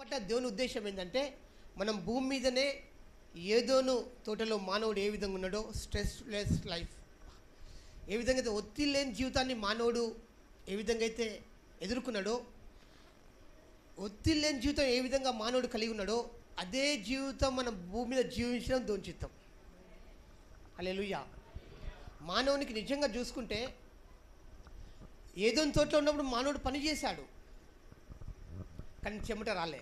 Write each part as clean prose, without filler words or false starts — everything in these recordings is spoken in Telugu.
పట్ల దేవుని ఉద్దేశం ఏంటంటే, మనం భూమి మీదనే ఏదోను తోటలో మానవుడు ఏ విధంగా ఉన్నాడో స్ట్రెస్లెస్ లైఫ్, ఏ విధంగా అయితే ఒత్తిడి లేని జీవితాన్ని మానవుడు ఏ విధంగా అయితే ఎదుర్కొన్నాడో, ఒత్తిడి లేని జీవితం ఏ విధంగా మానవుడు కలిగి ఉన్నాడో అదే జీవితం మనం భూమి మీద జీవించడం దేవుని చిత్తం. హల్లెలూయా. మానవునికి నిజంగా చూసుకుంటే ఏదోని తోటలో ఉన్నప్పుడు మానవుడు పని చేశాడు, కానీ చెమట రాలే.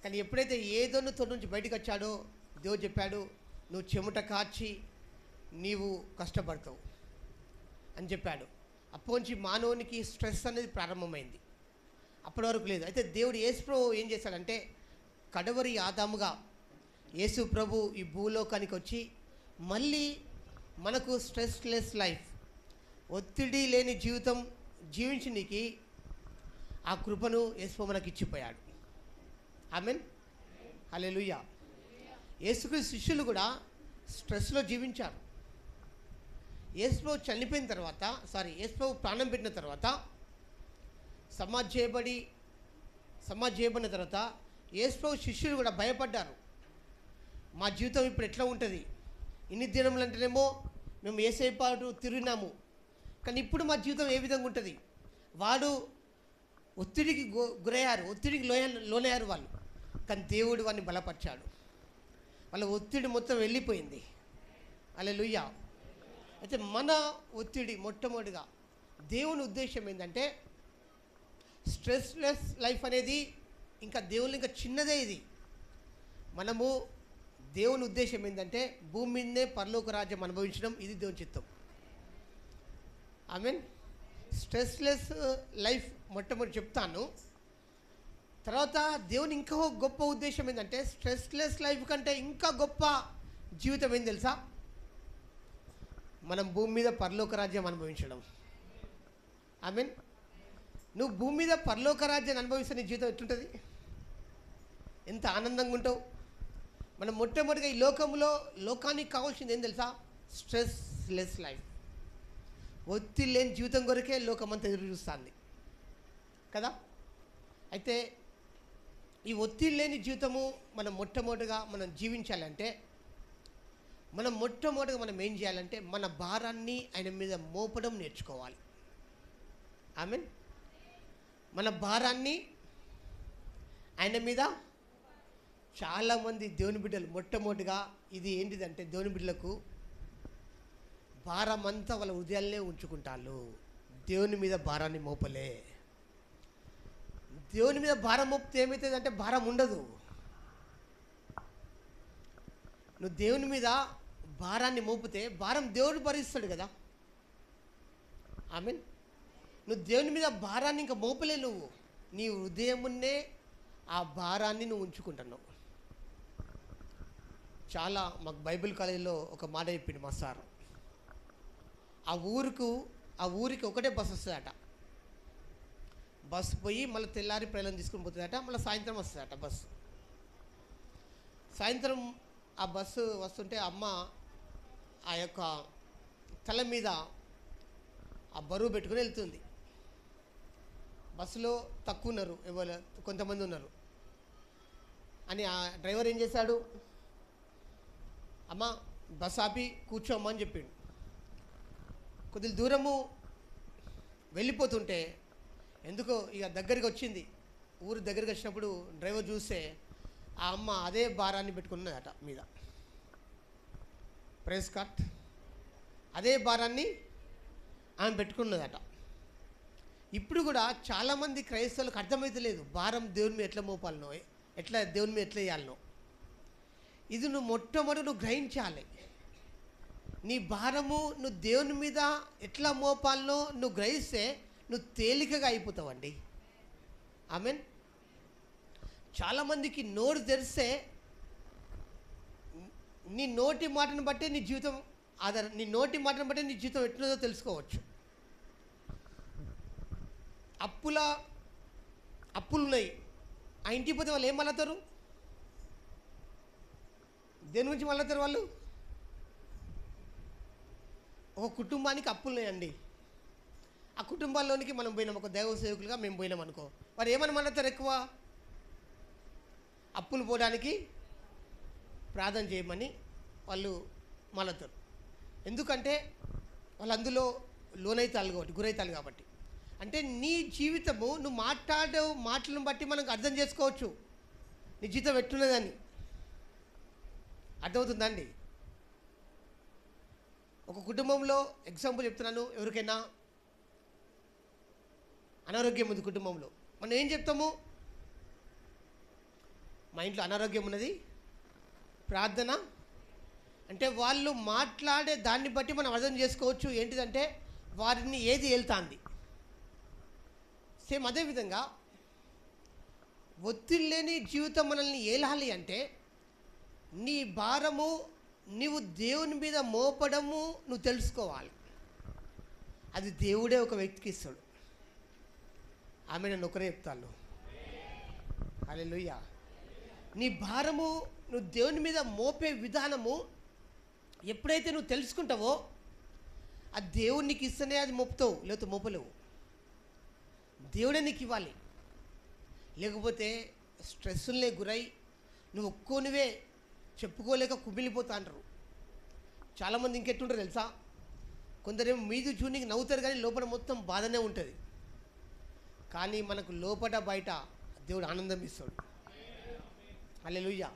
కానీ ఎప్పుడైతే ఏదోని తోట నుంచి బయటకు వచ్చాడో దేవుడు చెప్పాడు, నువ్వు చెమట కార్చి నీవు కష్టపడతావు అని చెప్పాడు. అప్పటి నుంచి మానవునికి స్ట్రెస్ అనేది ప్రారంభమైంది, అప్పటి వరకు లేదు. అయితే దేవుడు యేసు ప్రభు ఏం చేశాడంటే, కడవరి ఆదాముగా యేసు ప్రభు ఈ భూలోకానికి వచ్చి మళ్ళీ మనకు స్ట్రెస్లెస్ లైఫ్, ఒత్తిడి లేని జీవితం జీవించడానికి ఆ కృపను యేసు మనకి ఇచ్చిపోయాడు. ఆమేన్, హల్లెలూయా. యేసుక్రీస్తు శిష్యులు కూడా స్ట్రెస్లో జీవించారు. యేసు చనిపోయిన తర్వాత, యేసు ప్రాణం పెట్టిన తర్వాత, సమాధి చేయబడిన తర్వాత యేసు శిష్యులు కూడా భయపడ్డారు. మా జీవితం ఇప్పుడు ఎట్లా ఉంటుంది, ఇన్ని దినములు అంటేనేమో మేము యేసయ్య పాటు తిరిగినాము, కానీ ఇప్పుడు మా జీవితం ఏ విధంగా ఉంటుంది. వాడు ఒత్తిడికి గురయ్యారు, ఒత్తిడికి లోనయ్యారు వాళ్ళు, కానీ దేవుడు వాడిని బలపరిచాడు. వాళ్ళ ఒత్తిడి మొత్తం వెళ్ళిపోయింది. హల్లెలూయా. అయితే మన ఒత్తిడి మొట్టమొదటిగా దేవుని ఉద్దేశం ఏంటంటే, స్ట్రెస్లెస్ లైఫ్ అనేది ఇంకా దేవుని ఇంకా చిన్నదే. ఇది మనము దేవుని ఉద్దేశం ఏంటంటే భూమి మీదనే పరలోక రాజ్యం అనుభవించడం, ఇది దేవుని చిత్తం. ఆమేన్. స్ట్రెస్లెస్ లైఫ్ మొట్టమొదటి చెప్తాను. తర్వాత దేవుని ఇంకో గొప్ప ఉద్దేశం ఏంటంటే, స్ట్రెస్లెస్ లైఫ్ కంటే ఇంకా గొప్ప జీవితం ఏం తెలుసా, మనం భూమి మీద పరలోక రాజ్యం అనుభవించడం. ఆమేన్. నువ్వు భూమి మీద పరలోక రాజ్యాన్ని అనుభవిస్తే నీ జీవితం ఎట్లుంటుంది, ఎంత ఆనందంగా ఉంటావు. మనం మొట్టమొదటిగా ఈ లోకానికి కావాల్సింది ఏం తెలుసా, స్ట్రెస్లెస్ లైఫ్. ఒత్తిడి లేని జీవితం కొరకే లోకమంతా ఎదురు చూస్తుంది కదా. అయితే ఈ ఒత్తిడి లేని జీవితము మనం మొట్టమొదటిగా మనం జీవించాలంటే, మనం ఏం చేయాలంటే మన భారాన్ని ఆయన మీద మోపడం నేర్చుకోవాలి. ఆమేన్. మన భారాన్ని ఆయన మీద, చాలామంది దేవుని బిడ్డలు మొట్టమొదటిగా ఇది ఏంటిదంటే, దేవుని బిడ్డలకు భారం అంతా వాళ్ళ హృదయాలనే ఉంచుకుంటారు, దేవుని మీద భారాన్ని మోపలే. దేవుని మీద భారం మోపితే ఏమవుతుందంటే భారం ఉండదు. నువ్వు దేవుని మీద భారాన్ని మోపితే భారం దేవుడు భరిస్తాడు కదా. ఆమేన్. నువ్వు దేవుని మీద భారాన్ని ఇంకా మోపలే, నువ్వు నీ హృదయమున్నే ఆ భారాన్ని నువ్వు ఉంచుకుంటున్నావు. చాలా మాకు బైబిల్ కాలేజీలో ఒక మాట చెప్పిండు మా సార్. ఆ ఊరికి ఒకటే బస్సు వస్తుందట. బస్సు పోయి మళ్ళీ తెల్లారి ప్రయాణం తీసుకుని పోతుందట, మళ్ళీ సాయంత్రం వస్తుందట బస్సు. సాయంత్రం ఆ బస్సు వస్తుంటే అమ్మ ఆ యొక్క తల మీద ఆ బరువు పెట్టుకుని వెళ్తుంది. బస్సులో తక్కువ ఉన్నారు, కొంతమంది ఉన్నారు అని ఆ డ్రైవర్ ఏం చేశాడు, అమ్మ బస్ ఆపి కూర్చోమ్మా అని చెప్పిండు. కొద్ది దూరము వెళ్ళిపోతుంటే ఎందుకో ఇక దగ్గరికి వచ్చింది, ఊరు దగ్గరికి వచ్చినప్పుడు డ్రైవర్ చూస్తే ఆ అమ్మ అదే భారాన్ని పెట్టుకున్నదట మీద. ప్రెస్ కట్, అదే భారాన్ని ఆమె పెట్టుకున్నదట. ఇప్పుడు కూడా చాలామంది క్రైస్తవులకు అర్థమవుతలేదు భారం దేవుని మీద ఎట్లా మోపాలనో, దేవుని మీద ఎట్లా వేయాలనో. ఇది నువ్వు మొట్టమొదటి గ్రహించాలి. నీ భారము నువ్వు దేవుని మీద ఎట్లా మోపాలనో నువ్వు గ్రహిస్తే నువ్వు తేలికగా అయిపోతావండి. ఆమేన్. చాలామందికి నోరు తెరిస్తే నీ నోటి మాటను బట్టే నీ జీవితం నీ నోటి మాటను బట్టే నీ జీవితం ఎట్లుందో తెలుసుకోవచ్చు. అప్పులు ఉన్నాయి, ఆ ఇంటికి పోతే వాళ్ళు ఏం మళ్ళతారు, దేని గురించి మళ్ళతారు వాళ్ళు. ఒక కుటుంబానికి అప్పులు ఉన్నాయండి, ఆ కుటుంబాల్లోనికి మనం పోయినాం, ఒక దైవ సేవకులుగా మేము పోయినాం అనుకో, వారు ఏమని మళ్ళతారు, ఎక్కువ అప్పులు పోవడానికి ప్రార్థన చేయమని వాళ్ళు మళ్ళతారు. ఎందుకంటే వాళ్ళు అందులో లోనైతాలు కాబట్టి, గురైతాలు కాబట్టి. అంటే నీ జీవితము నువ్వు మాట్లాడే మాటలను బట్టి మనకు అర్థం చేసుకోవచ్చు నీ జీవితం ఎట్టున్నదని. అర్థమవుతుందండి? ఒక కుటుంబంలో ఎగ్జాంపుల్ చెప్తున్నాను. ఎవరికైనా అనారోగ్యం ఉంది కుటుంబంలో, మనం ఏం చెప్తాము? మా ఇంట్లో అనారోగ్యం ఉన్నది, ప్రార్థన. అంటే వాళ్ళు మాట్లాడే దాన్ని బట్టి మనం అర్థం చేసుకోవచ్చు ఏంటిదంటే వారిని ఏది వెళ్తాంది. సేమ్ అదేవిధంగా ఒత్తిడి లేని జీవితం మనల్ని ఏలాలి అంటే నీ భారము నీవు దేవుని మీద మోపడము నువ్వు తెలుసుకోవాలి. అది దేవుడే ఒక వ్యక్తికి ఇస్తాడు. ఆమె నన్ను ఒకరే చెప్తాను. హల్లెలూయా. నీ భారము నువ్వు దేవుని మీద మోపే విధానము ఎప్పుడైతే నువ్వు తెలుసుకుంటావో ఆ దేవుడు నీకు ఇస్తేనే అది మోపుతావు, లేకపోతే మోపలేవు. దేవుడే నీకు ఇవ్వాలి. లేకపోతే స్ట్రెస్సులనే గురై నువ్వు ఒక్కోనివే చెప్పుకోలేక కుమిలిపోతా అంటారు. చాలామంది ఇంకెట్టుంటారు తెలుసా? కొందరేమో మీది చూనికి నవ్వుతారు కానీ లోపల మొత్తం బాధనే ఉంటుంది. కానీ మనకు లోపల బయట దేవుడు ఆనందం ఇస్తాడు. హల్లెలూయా.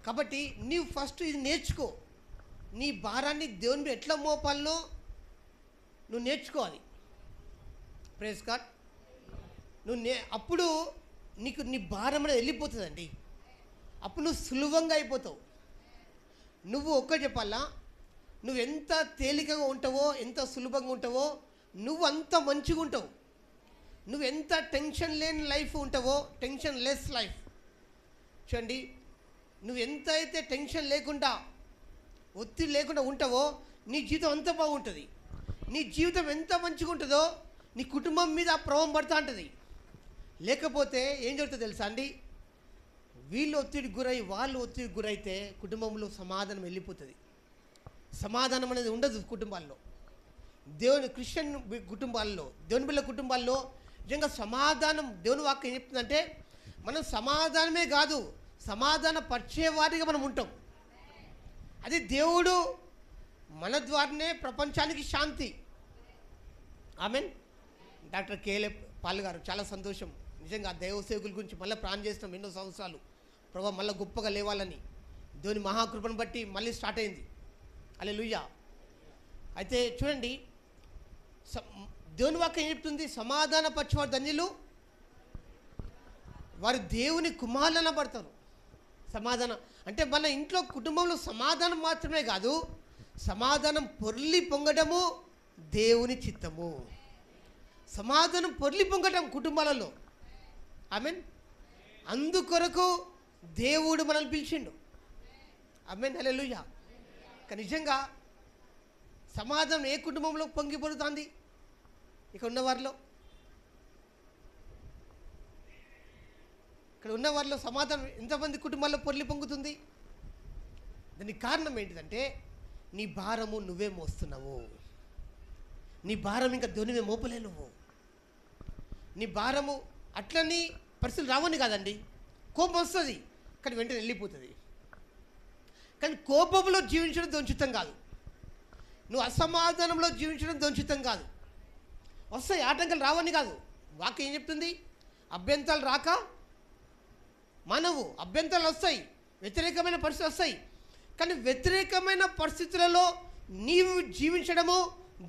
కాబట్టి నీవు ఫస్ట్ ఇది నేర్చుకో. నీ భారాన్ని దేవుని మీద ఎట్లా మోపాలనో నువ్వు నేర్చుకోవాలి. Praise God. అప్పుడు నీకు నీ భారం అనేది వెళ్ళిపోతుందండి. అప్పుడు నువ్వు సులభంగా అయిపోతావు. నువ్వు ఒక్కటి చెప్పాలా, నువ్వు ఎంత తేలికగా ఉంటావో, ఎంత సులభంగా ఉంటావో నువ్వు అంత మంచిగా ఉంటావు. నువ్వు ఎంత టెన్షన్ లేని లైఫ్ ఉంటావో, టెన్షన్ లెస్ లైఫ్. చూడండి, నువ్వు ఎంత అయితే టెన్షన్ లేకుండా ఒత్తిడి లేకుండా ఉంటావో నీ జీవితం అంత బాగుంటుంది. నీ జీవితం ఎంత మంచిగా ఉంటుందో నీ కుటుంబం మీద ఆ ప్రభావం పడుతూ ఉంటుంది. లేకపోతే ఏం జరుగుతుందో తెలుసా అండి? వీళ్ళు ఒత్తిడికి గురై వాళ్ళు ఒత్తిడికి గురైతే కుటుంబంలో సమాధానం వెళ్ళిపోతుంది. సమాధానం అనేది ఉండదు కుటుంబాల్లో. దేవుని క్రిస్టియన్ కుటుంబాల్లో, దేవుని బిడ్డల కుటుంబాల్లో నిజంగా సమాధానం. దేవుని వాక్యం ఏం చెప్తుందంటే మనం సమాధానమే కాదు, సమాధాన పరిచేవారిగా మనం ఉంటాం. అది దేవుడు మన ద్వారానే ప్రపంచానికి శాంతి. ఆమెన్. డాక్టర్ కేఎల్ పాల్ గారు, చాలా సంతోషం నిజంగా. దైవ సేవకుల గురించి మళ్ళీ ప్రార్థన చేస్తున్నాం ఎన్నో సంవత్సరాలు. ప్రభు మళ్ళీ గొప్పగా లేవాలని దేవుని మహాకృపను బట్టి మళ్ళీ స్టార్ట్ అయింది. హల్లెలూయా. అయితే చూడండి, దేవుని వాక్యం ఏం చెప్తుంది? సమాధాన పరచువారు ధన్యులు, వారు దేవుని కుమారులన పడతారు. సమాధానం అంటే మన ఇంట్లో కుటుంబంలో సమాధానం మాత్రమే కాదు, సమాధానం పొర్లి పొంగడము దేవుని చిత్తము. సమాధానం పొర్లి పొంగటం కుటుంబాలలో. ఆమెన్. అందుకొరకు దేవుడు మనల్ని పిలిచిండు. ఆమెన్. హల్లెలూయా. కానీ నిజంగా సమాధానం ఏ కుటుంబంలో పొంగి పొరుతుంది? ఇక్కడ ఉన్నవారిలో, ఇక్కడ ఉన్నవారిలో సమాధానం ఎంతమంది కుటుంబాల్లో పొర్లి పొంగుతుంది? దానికి కారణం ఏంటిదంటే నీ భారము నువ్వే మోస్తున్నావు. నీ భారం ఇంకా దేవుని మీద మోపలే నువ్వు. నీ భారము అట్లని పరిస్థితులు రావని కాదండి. కోపం వస్తుంది కానీ వెంటనే వెళ్ళిపోతుంది. కానీ కోపంలో జీవించడం దోచితం కాదు. నువ్వు అసమాధానంలో జీవించడం దోచితం కాదు. వస్తాయి ఆటంకాలు, రావని కాదు. వాక్యం ఏం చెప్తుంది? అభ్యంతరాలు రాక మనవు. అభ్యంతరాలు వస్తాయి, వ్యతిరేకమైన పరిస్థితులు వస్తాయి. కానీ వ్యతిరేకమైన పరిస్థితులలో నీవు జీవించడము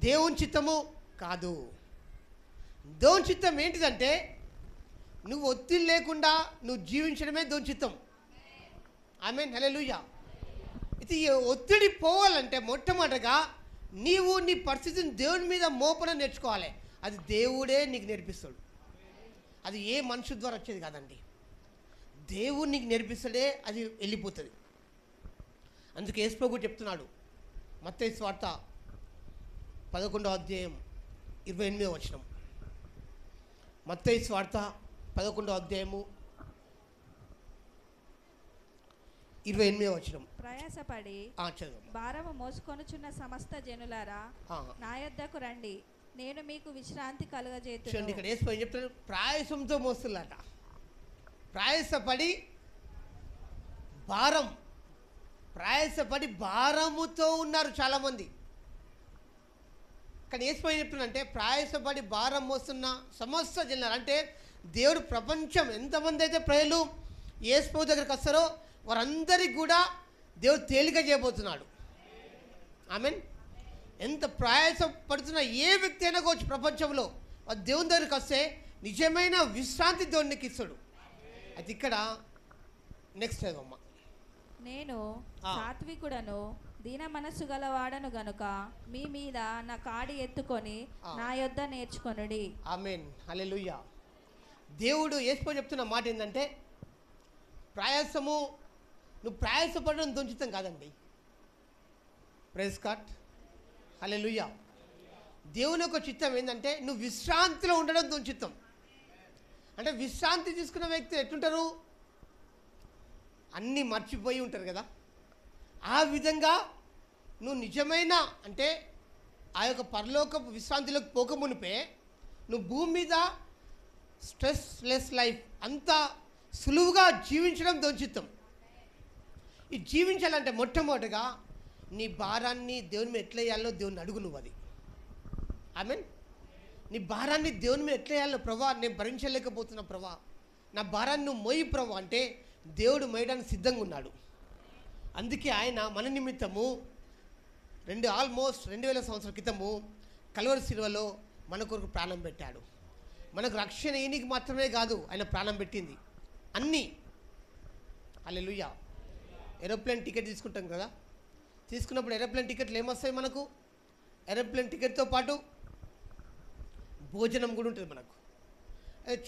దేవుని చిత్తము కాదు. దేవుని చిత్తం ఏంటిదంటే నువ్వు ఒత్తిడి లేకుండా నువ్వు జీవించడమే దేవుని చిత్తం. ఆమేన్. హల్లెలూయా. ఇది ఒత్తిడి పోవాలంటే మొట్టమొదటిగా నీవు నీ పరిస్థితిని దేవుని మీద మోపన నేర్చుకోవాలి. అది దేవుడే నీకు నేర్పిస్తాడు. అది ఏ మనిషి ద్వారా వచ్చేది కాదండి. దేవుడు నీకు నేర్పిస్తాడే అది వెళ్ళిపోతుంది. అందుకే యేసు ప్రభువు చెప్తున్నాడు, మత్తయి సువార్త 11వ అధ్యాయం 28వ వచనం. మత్తయి సువార్త 11వ అధ్యాయము 28వ వచనం. ప్రయాసపడి భారము మోసుకొనుచున్న సమస్త జనులారా నా యొద్దకు రండి, నేను మీకు విశ్రాంతి కలుగజేయుదును. ఇక్కడ యేసు చెప్తాడు, ప్రయాసంతో మోస్తులాట. ప్రయాసపడి భారం, ప్రయాసపడి భారముతో ఉన్నారు చాలామంది. కానీ యేసు ఏం చెప్తున్నాడంటే ప్రయాసపడి భారం మోస్తున్న సమస్త జనులు, అంటే దేవుడు ప్రపంచం ఎంతమంది అయితే ప్రజలు యేసు ప్రభు దగ్గరికి వస్తారో వారందరికీ కూడా దేవుడు తేలిక చేయబోతున్నాడు. ఆమేన్. ఎంత ప్రయాస పడుతున్న ఏ వ్యక్తి అయినా కావచ్చు ప్రపంచంలో దేవుని దగ్గరికి వస్తే నిజమైన విశ్రాంతి దేవునికి ఇస్తాడు. అది ఇక్కడ నెక్స్ట్ అమ్మ, నేను సాత్వికుడను దీన మనస్సు గలవాడను గనుక మీ మీద నా కాడి ఎత్తుకొని నా యొద్ద నేర్చుకొనుడి. ఆమేన్. హల్లెలూయా. దేవుడు యేసు చెప్తున్న మాట ఏంటంటే ప్రయాసము, నువ్వు ప్రయాసపడడం దొంచితం కాదండి. Praise God. హల్లెలూయా. దేవుని యొక్క చిత్తం ఏంటంటే నువ్వు విశ్రాంతిలో ఉండడం దొంచితం. అంటే విశ్రాంతి తీసుకున్న వ్యక్తి ఎట్లుంటారు, అన్నీ మర్చిపోయి ఉంటారు కదా. ఆ విధంగా నువ్వు నిజమైన అంటే ఆ యొక్క పరలోక విశ్రాంతిలోకి పోకమునిపే నువ్వు భూమి మీద స్ట్రెస్లెస్ లైఫ్ అంత సులువుగా జీవించడం దొంచితం. ఈ జీవించాలంటే మొట్టమొదటిగా నీ భారాన్ని దేవుని మీద ఎట్లా వేయాలో దేవుని అడుగు నువ్వు. అది ఆమేన్. నీ భారాన్ని దేవుని మీద ఎట్లా వేయాలో, ప్రభా నేను భరించలేకపోతున్నా ప్రభా, నా భారాన్ని నువ్వు మోయి ప్రభా అంటే దేవుడు మోయడానికి సిద్ధంగా ఉన్నాడు. అందుకే ఆయన మన నిమిత్తము ఆల్మోస్ట్ 2000 సంవత్సరాల క్రితము కల్వరి శిలువలో మన కొరకు ప్రాణం పెట్టాడు. మనకు రక్షణ ఈయనకి మాత్రమే కాదు ఆయన ప్రాణం పెట్టింది అన్నీ. హల్లెలూయా. ఏరోప్లేన్ టికెట్ తీసుకుంటాం కదా, తీసుకున్నప్పుడు ఏరోప్లేన్ టికెట్లు ఏమొస్తాయి మనకు, ఏరోప్లేన్ టికెట్తో పాటు భోజనం కూడా ఉంటుంది మనకు.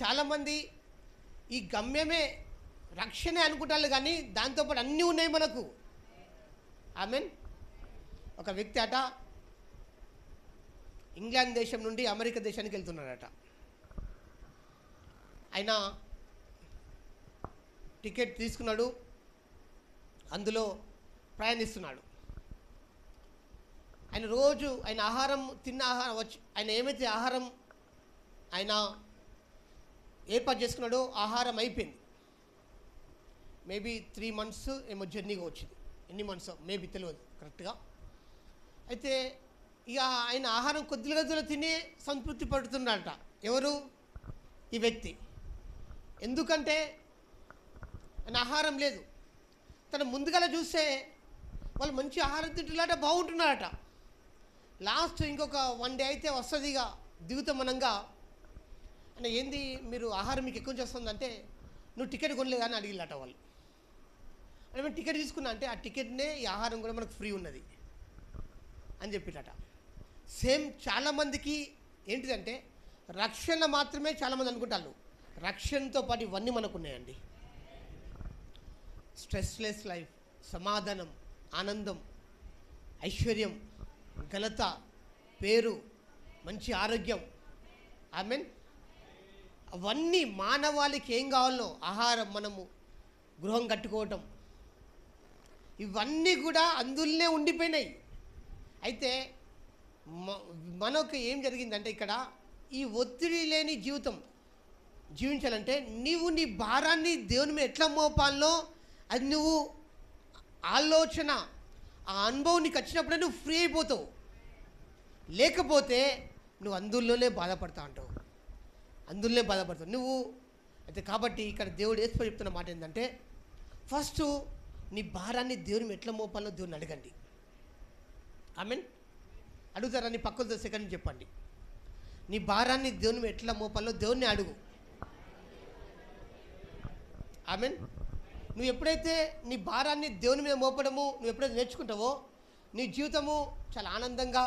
చాలామంది ఈ గమ్యమే రక్షణే అనుకుంటారు కానీ దాంతోపాటు అన్నీ ఉన్నాయి మనకు. ఆమేన్. ఒక వ్యక్తి అట ఇంగ్లాండ్ దేశం నుండి అమెరికా దేశానికి వెళ్తున్నాడట. ఆయన టికెట్ తీసుకున్నాడు, అందులో ప్రయాణిస్తున్నాడు. ఆయన రోజు ఆయన ఆహారం తిన్న ఆహారం వచ్చి ఆయన ఏమైతే ఆహారం ఆయన ఏర్పాటు చేసుకున్నాడో ఆహారం అయిపోయింది. మేబీ 3 months ఏమో జర్నీగా వచ్చింది, ఎన్ని మంత్స్ మేబీ తెలియదు కరెక్ట్గా. అయితే ఇక ఆయన ఆహారం కొద్దిగా తిని సంతృప్తి పడుతున్నాడట. ఎవరు? ఈ వ్యక్తి. ఎందుకంటే ఆయన ఆహారం లేదు. తను ముందుగా చూస్తే వాళ్ళు మంచి ఆహారం తింటున్నారట, బాగుంటున్నారట. లాస్ట్ ఇంకొక 1 day అయితే వస్తుంది ఇక దిగుతామనంగా అంటే ఏంది మీరు ఆహారం మీకు ఎక్కువ చేస్తుందంటే నువ్వు టికెట్ కొనలేదు అని అడిగిల్లట వాళ్ళు. అంటే మేము టికెట్ తీసుకున్నా అంటే ఆ టికెట్నే ఈ ఆహారం కూడా మనకు ఫ్రీ ఉన్నది అని చెప్పినట. సేమ్ చాలామందికి ఏంటిదంటే రక్షణ మాత్రమే చాలామంది అనుకుంటారు, రక్షణతో పాటు ఇవన్నీ మనకు ఉన్నాయండి. స్ట్రెస్లెస్ లైఫ్, సమాధానం, ఆనందం, ఐశ్వర్యం, ఘనత, పేరు, మంచి ఆరోగ్యం. ఆమేన్. అవన్నీ మానవాళికి ఏం కావాలో ఆహారం, మనము గృహం కట్టుకోవటం, ఇవన్నీ కూడా అందులోనే ఉండిపోయినాయి. అయితే మనకు ఏం జరిగిందంటే ఇక్కడ ఈ ఒత్తిడి లేని జీవితం జీవించాలంటే నీవు నీ భారాన్ని దేవుని మీద ఎట్లా మోపాలో అది నువ్వు ఆలోచన, ఆ అనుభవం నీకు వచ్చినప్పుడే నువ్వు ఫ్రీ అయిపోతావు. లేకపోతే నువ్వు అందులోనే బాధపడతా అంటావు, అందులోనే బాధపడతావు నువ్వు. అయితే కాబట్టి ఇక్కడ దేవుడు యేసు చెప్తున్న మాట ఏంటంటే ఫస్ట్ నీ భారాన్ని దేవుని ఎట్లా మోపాలో దేవుని అడగండి. ఆమేన్. అడుగుతారా? నీ పక్కలతో సెకండ్ చెప్పండి. నీ భారాన్ని దేవుని ఎట్లా మోపాలో దేవుణ్ణి అడుగు. ఆమేన్. నువ్వు ఎప్పుడైతే నీ భారాన్ని దేవుని మీద మోపడము నువ్వు ఎప్పుడైతే నేర్చుకుంటావో నీ జీవితము చాలా ఆనందంగా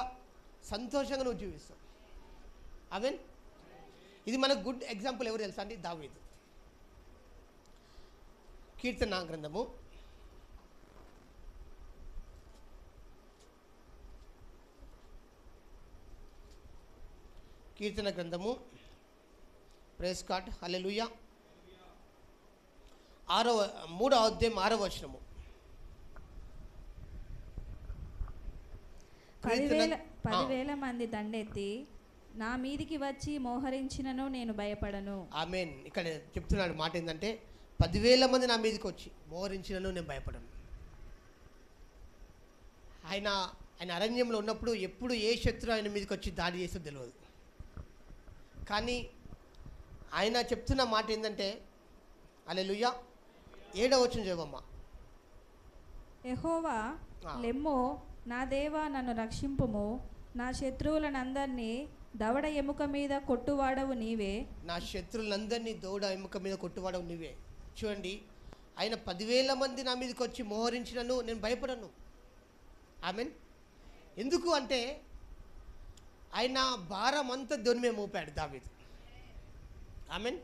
సంతోషంగా నువ్వు జీవిస్తావు. ఆమేన్. ఇది మనకు గుడ్ ఎగ్జాంపుల్ ఎవరు తెలుసా అండి? దావీదు. కీర్తన గ్రంథము 3వ హల్లెలూయా 3వ అధ్యాయం 6వ వచనము. 10,000 మంది దండెత్తి నా మీదికి వచ్చి మోహరించినను నేను భయపడను. ఆమేన్. ఇక్కడ చెప్తున్నాడు మాట ఏంటంటే 10,000 మంది నా మీదకి వచ్చి మోహరించినను నేను భయపడను. ఆయన అరణ్యంలో ఉన్నప్పుడు ఎప్పుడు ఏ శత్రువు ఆయన మీదకి వచ్చి దాడి చేస్తే తెలియదు. కానీ ఆయన చెప్తున్న మాట ఏంటంటే, హల్లెలూయా, 7వ వచనం చదవమ్మా. యెహోవా లెమ్మో, నా దేవా నన్ను రక్షింపుము, నా శత్రువులనందరినీ దవడ ఎముక మీద కొట్టువాడవు నీవే. నా శత్రువులందరినీ దవడ ఎముక మీద కొట్టువాడవు నీవే. చూడండి, ఆయన 10,000 మంది నా మీదకి వచ్చి మోహరించినను నేను భయపడను. ఆమెన్. ఎందుకు అంటే ఆయన భారం అంతా దేవుని మీద మోపాడు దావీదు. ఆమెన్.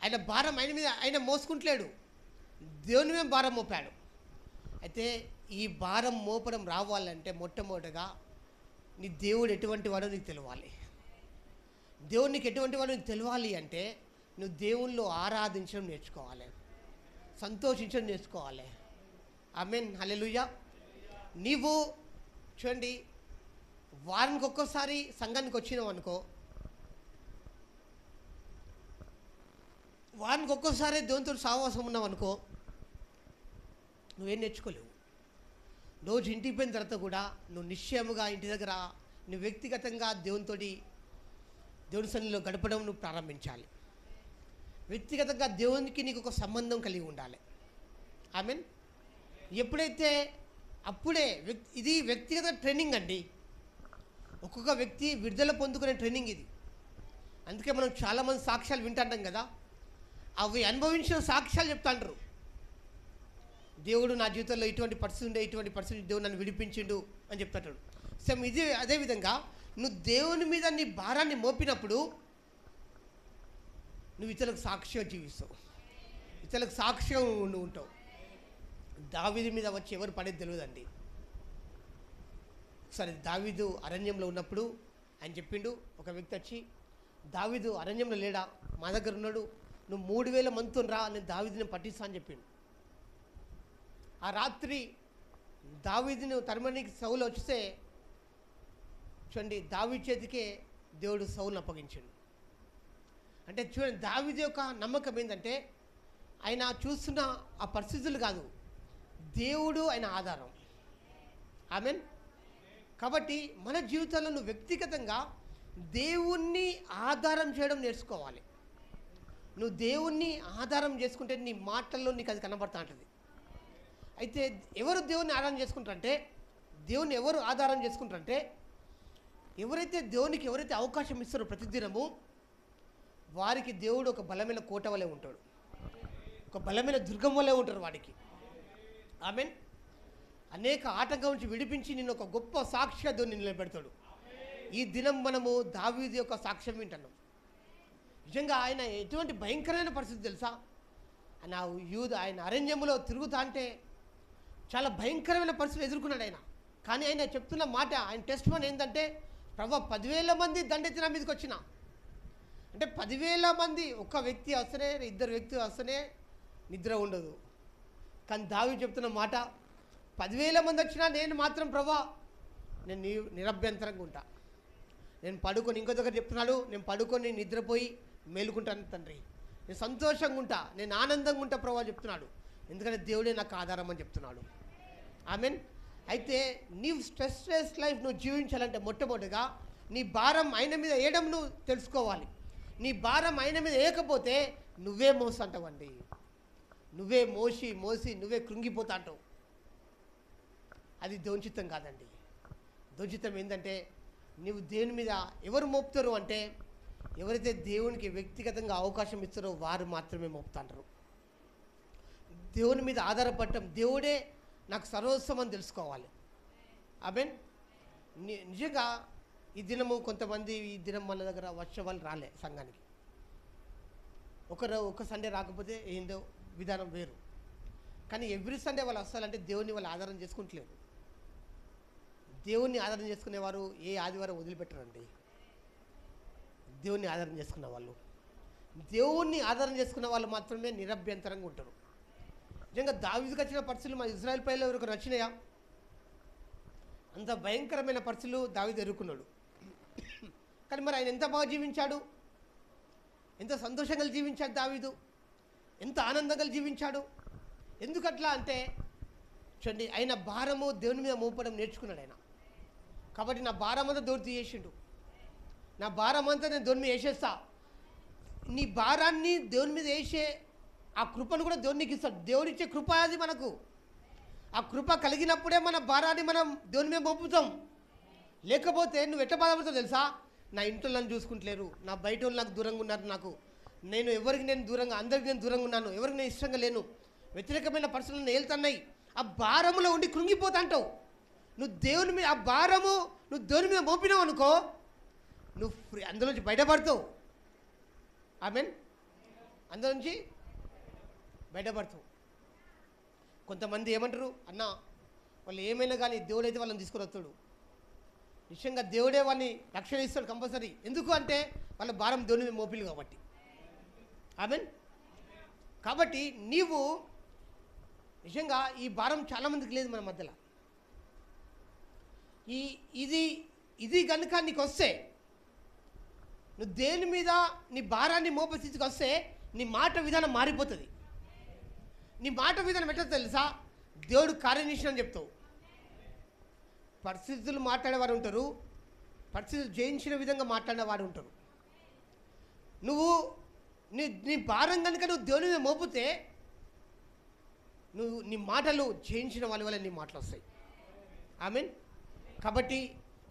ఆయన భారం ఆయన మీద ఆయన మోసుకుంటలేడు, దేవుని మీద భారం మోపాడు. అయితే ఈ భారం మోపడం రావాలంటే మొట్టమొదటిగా నీ దేవుడు ఎటువంటి వాడో నీకు తెలియాలి. దేవుడు నీకు ఎటువంటి వాడో నీకు తెలియాలి అంటే నువ్వు దేవుళ్ళు ఆరాధించడం నేర్చుకోవాలి, సంతోషించడం నేర్చుకోవాలి. ఆమేన్, హల్లెలూయా. నీవు చూడండి, వారానికి ఒక్కోసారి సంఘానికి వచ్చినావు అనుకో, వారానికి ఒక్కోసారి దేవునితో సహవాసం ఉన్నావు అనుకో, నువ్వేం నేర్చుకోలేవు. రోజు ఇంటికి పోయిన తర్వాత కూడా నువ్వు నిశ్చయముగా ఇంటి దగ్గర నువ్వు వ్యక్తిగతంగా దేవునితోటి దేవుని సన్నిధిలో గడపడం నువ్వు ప్రారంభించాలి. వ్యక్తిగతంగా దేవునికి నీకు ఒక సంబంధం కలిగి ఉండాలి. ఆమేన్. ఎప్పుడైతే అప్పుడే ఇది వ్యక్తిగత ట్రైనింగ్ అండి. ఒక్కొక్క వ్యక్తి విడుదల పొందుకునే ట్రైనింగ్ ఇది. అందుకే మనం చాలామంది సాక్ష్యాలు వింటాంటాం కదా, అవి అనుభవించిన సాక్ష్యాలు చెప్తాంటారు. దేవుడు నా జీవితంలో ఇటువంటి పరిస్థితి ఉండే, ఇటువంటి పరిస్థితి దేవుడు నన్ను విడిపించిండు అని చెప్తాడు. సేమ్ ఇది అదేవిధంగా నువ్వు దేవుని మీద నీ భారాన్ని మోపినప్పుడు నువ్వు ఇతరులకు సాక్షిగా జీవిస్తావు, ఇతరులకు సాక్షిగా నువ్వు ఉంటావు. దావీదు మీద వచ్చి ఎవరు పడేది తెలియదండి. ఒకసారి దావీదు అరణ్యంలో ఉన్నప్పుడు ఆయన చెప్పిండు, ఒక వ్యక్తి వచ్చి, దావీదు అరణ్యంలో లేడా, మా దగ్గర ఉన్నాడు, నువ్వు 3,000 మందితో రా, నేను దావీదుని పట్టిస్తా అని చెప్పిండు. ఆ రాత్రి దావీదును తరమనికి సౌలు వస్తే చూడండి, దావీదు చేతికే దేవుడు సౌలును అప్పగించాడు. అంటే చూడండి, దావీదు యొక్క నమ్మకం ఏంటంటే ఆయన చూస్తున్న ఆ పరిస్థితులు కాదు, దేవుడు ఆయన ఆధారం. ఆమేన్. కాబట్టి మన జీవితంలో నువ్వు వ్యక్తిగతంగా దేవుణ్ణి ఆధారం చేయడం నేర్చుకోవాలి. నువ్వు దేవుణ్ణి ఆధారం చేసుకుంటే నీ మాటల్లో నీకు అది కనబడుతూ ఉంటుంది. అయితే ఎవరు దేవుణ్ణి ఆధారం చేసుకుంటారంటే, దేవుణ్ణి ఎవరు ఆధారం చేసుకుంటారంటే, ఎవరైతే దేవునికి ఎవరైతే అవకాశం ఇస్తారో ప్రతిదినము వారికి దేవుడు ఒక బలమైన కోట వలె ఉంటాడు, ఒక బలమైన దుర్గం వలె ఉంటారు వాడికి. ఆమేన్. అనేక ఆటంకం నుంచి విడిపించి నిన్ను ఒక గొప్ప సాక్షిగా దేవుని నిలబెడతాడు. ఈ దినం మనము దావీదు యొక్క సాక్ష్యం వింటున్నాం. నిజంగా ఆయన ఎటువంటి భయంకరమైన పరిస్థితి తెలుసా, ఆయన అరణ్యంలో తిరుగుతా అంటే చాలా భయంకరమైన పరిస్థితులు ఎదుర్కొన్నాడు ఆయన. కానీ ఆయన చెప్తున్న మాట, ఆయన టెస్ట్ మన్ ఏంటంటే, ప్రభువా 10,000 మంది దండెత్తి నా మీదకి వచ్చిన, అంటే 10,000 మంది ఒక్క వ్యక్తి వస్తేనే, 2 వ్యక్తులు వస్తేనే నిద్ర ఉండదు. కానీ దావీదు చెప్తున్న మాట, 10,000 మంది వచ్చినా నేను మాత్రం ప్రభువా నేను నిరభ్యంతరంగా ఉంటా, నేను పడుకొని, ఇంకో దగ్గర చెప్తున్నాడు, నేను పడుకొని నిద్రపోయి మేలుకుంటాను తండ్రి, నేను సంతోషంగా ఉంటా, నేను ఆనందంగా ఉంటా ప్రభువా చెప్తున్నాడు. ఎందుకంటే దేవుడే నాకు ఆధారం అని చెప్తున్నాడు. ఆమేన్. అయితే నీవు స్ట్రెస్ లైఫ్ నువ్వు జీవించాలంటే మొట్టమొదటిగా నీ భారం ఆయన మీద వేయడం నువ్వు తెలుసుకోవాలి. నీ భారం ఆయన మీద వేయకపోతే నువ్వే మోసంటావండి, నువ్వే మోసి నువ్వే కృంగిపోతా అంటావు. అది దోచితం కాదండి. దోచితం ఏంటంటే, నువ్వు దేవుని మీద ఎవరు మోపుతారు అంటే, ఎవరైతే దేవునికి వ్యక్తిగతంగా అవకాశం ఇస్తారో వారు మాత్రమే మోపుతాంటారు. దేవుని మీద ఆధారపడటం, దేవుడే నాకు సర్వస్వం అని తెలుసుకోవాలి. ఆమేన్. నిజంగా ఈ దినము కొంతమంది ఈ దినం మన దగ్గర వర్షాలు రాలే సంఘానికి, ఒక సండే రాకపోతే ఏందో విధానం వేరు. కానీ ఎవ్రీ సండే వాళ్ళు వస్తారంటే దేవుని వాళ్ళు ఆధారం చేసుకుంటలేరు. దేవుణ్ణి ఆధారం చేసుకునేవారు ఏ ఆదివారం వదిలిపెట్టరండి. దేవుణ్ణి ఆధారం చేసుకున్న వాళ్ళు, దేవుణ్ణి ఆధారం చేసుకున్న వాళ్ళు మాత్రమే నిరభ్యంతరంగా ఉంటారు. నిజంగా దావీదుకు వచ్చిన పరిస్థితులు మన ఇజ్రాయెల్ పైలో ఎవరికి నచ్చినాయా? అంత భయంకరమైన పరిస్థితులు దావీదు ఎదుర్కొన్నాడు. కానీ మరి ఆయన ఎంత బాగా జీవించాడు, ఎంత సంతోషంగా జీవించాడు దావీదు. ఎంత ఆనందంగా జీవించాడు. ఎందుకట్లా అంటే చూడండి, ఆయన భారము దేవుని మీద మోపడం నేర్చుకున్నాడు ఆయన. కాబట్టి నా భారం అంతా దేవుడు తీసేసిండు. నా భారం అంతా నేను దేవుని మీద వేసేస్తా. నీ భారాన్ని దేవుని మీద వేసే ఆ కృపను కూడా దేవునికి ఇస్తాడు. దేవుడిచ్చే కృప అది మనకు. ఆ కృప కలిగినప్పుడే మన భారాన్ని మనం దేవుని మీద మోపుతాం. లేకపోతే నువ్వు ఎట్లా బాధపడతావు తెలుసా? నా ఇంట్లో నన్ను చూసుకుంటలేరు, నా బయట వాళ్ళు నాకు దూరంగా ఉన్నారు, నేను ఎవరికి నేను దూరంగా, అందరికి నేను దూరంగా ఉన్నాను, ఎవరికి నేను ఇష్టంగా లేను, వ్యతిరేకమైన పరిస్థితులను ఏళ్తున్నాయి. ఆ భారములో ఉండి కృంగిపోతా అంటావు. నువ్వు దేవుని మీద ఆ భారము నువ్వు దేవుని మీద మోపినావు అనుకో, నువ్వు అందులో నుంచి బయటపడతావు. ఆమేన్. అందులో నుంచి బయటపడతావు. కొంతమంది ఏమంటారు, అన్న వాళ్ళు ఏమైనా కానీ దేవుడైతే వాళ్ళని తీసుకొని వస్తాడు. నిజంగా దేవుడే వాళ్ళని రక్షణ ఇస్తాడు కంపల్సరీ. ఎందుకు అంటే వాళ్ళ భారం దేవుని మీద మోపిలు కాబట్టి. ఆమేన్. కాబట్టి నీవు నిజంగా ఈ భారం చాలామందికి లేదు మన మధ్యలో. ఇది కనుక నీకు వస్తే, నువ్వు దేని మీద నీ భారాన్ని మోపే స్థితికి వస్తే నీ మాట విధానం మారిపోతుంది. నీ మాట విధానం ఎట్లా తెలుసా? దేవుడు కార్యనిష్ఠ అని చెప్తావు. పరిస్థితులు మాట్లాడేవారు ఉంటారు, పరిస్థితులు జయించిన విధంగా మాట్లాడేవారు ఉంటారు. నువ్వు నీ భారం కనుక నువ్వు దేవుని మీద మోపితే నీ మాటలు జయించిన వాళ్ళ వల్ల నీ మాటలు వస్తాయి. ఆమేన్. కాబట్టి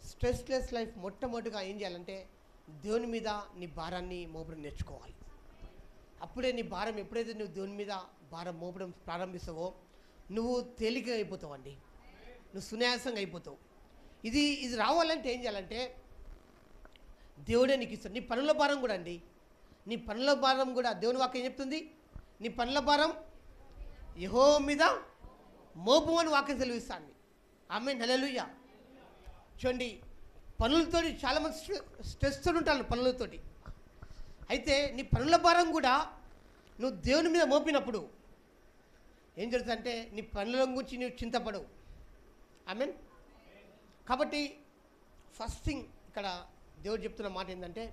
స్ట్రెస్లెస్ లైఫ్ మొట్టమొదటిగా ఏం చేయాలంటే దేవుని మీద నీ భారాన్ని మోపడం నేర్చుకోవాలి. అప్పుడే నీ భారం, ఎప్పుడైతే నువ్వు దేవుని మీద భారం మోపడం ప్రారంభిస్తావో నువ్వు తేలికగా అయిపోతావు అండి. నువ్వు సునాయాసంగా అయిపోతావు. ఇది రావాలంటే ఏం చేయాలంటే దేవుడే నీకు ఇస్తాడు. నీ పనుల భారం కూడా అండి, నీ పనుల భారం కూడా దేవుని వాక్యం ఏం చెప్తుంది? నీ పనుల భారం యెహోవా మీద మోపు అని వాక్యం సెలవిస్తాను. ఆమేన్. హల్లెలూయా. చూడండి, పనులతోటి చాలామంది స్ట్రెస్తో ఉంటారు పనులతోటి. అయితే నీ పనుల భారం కూడా నువ్వు దేవుని మీద మోపినప్పుడు ఏం జరుగుతుందంటే నీ పనుల గురించి నువ్వు చింతపడవు. ఆమేన్. కాబట్టి ఫస్ట్ థింగ్ ఇక్కడ దేవుడు చెప్తున్న మాట ఏంటంటే,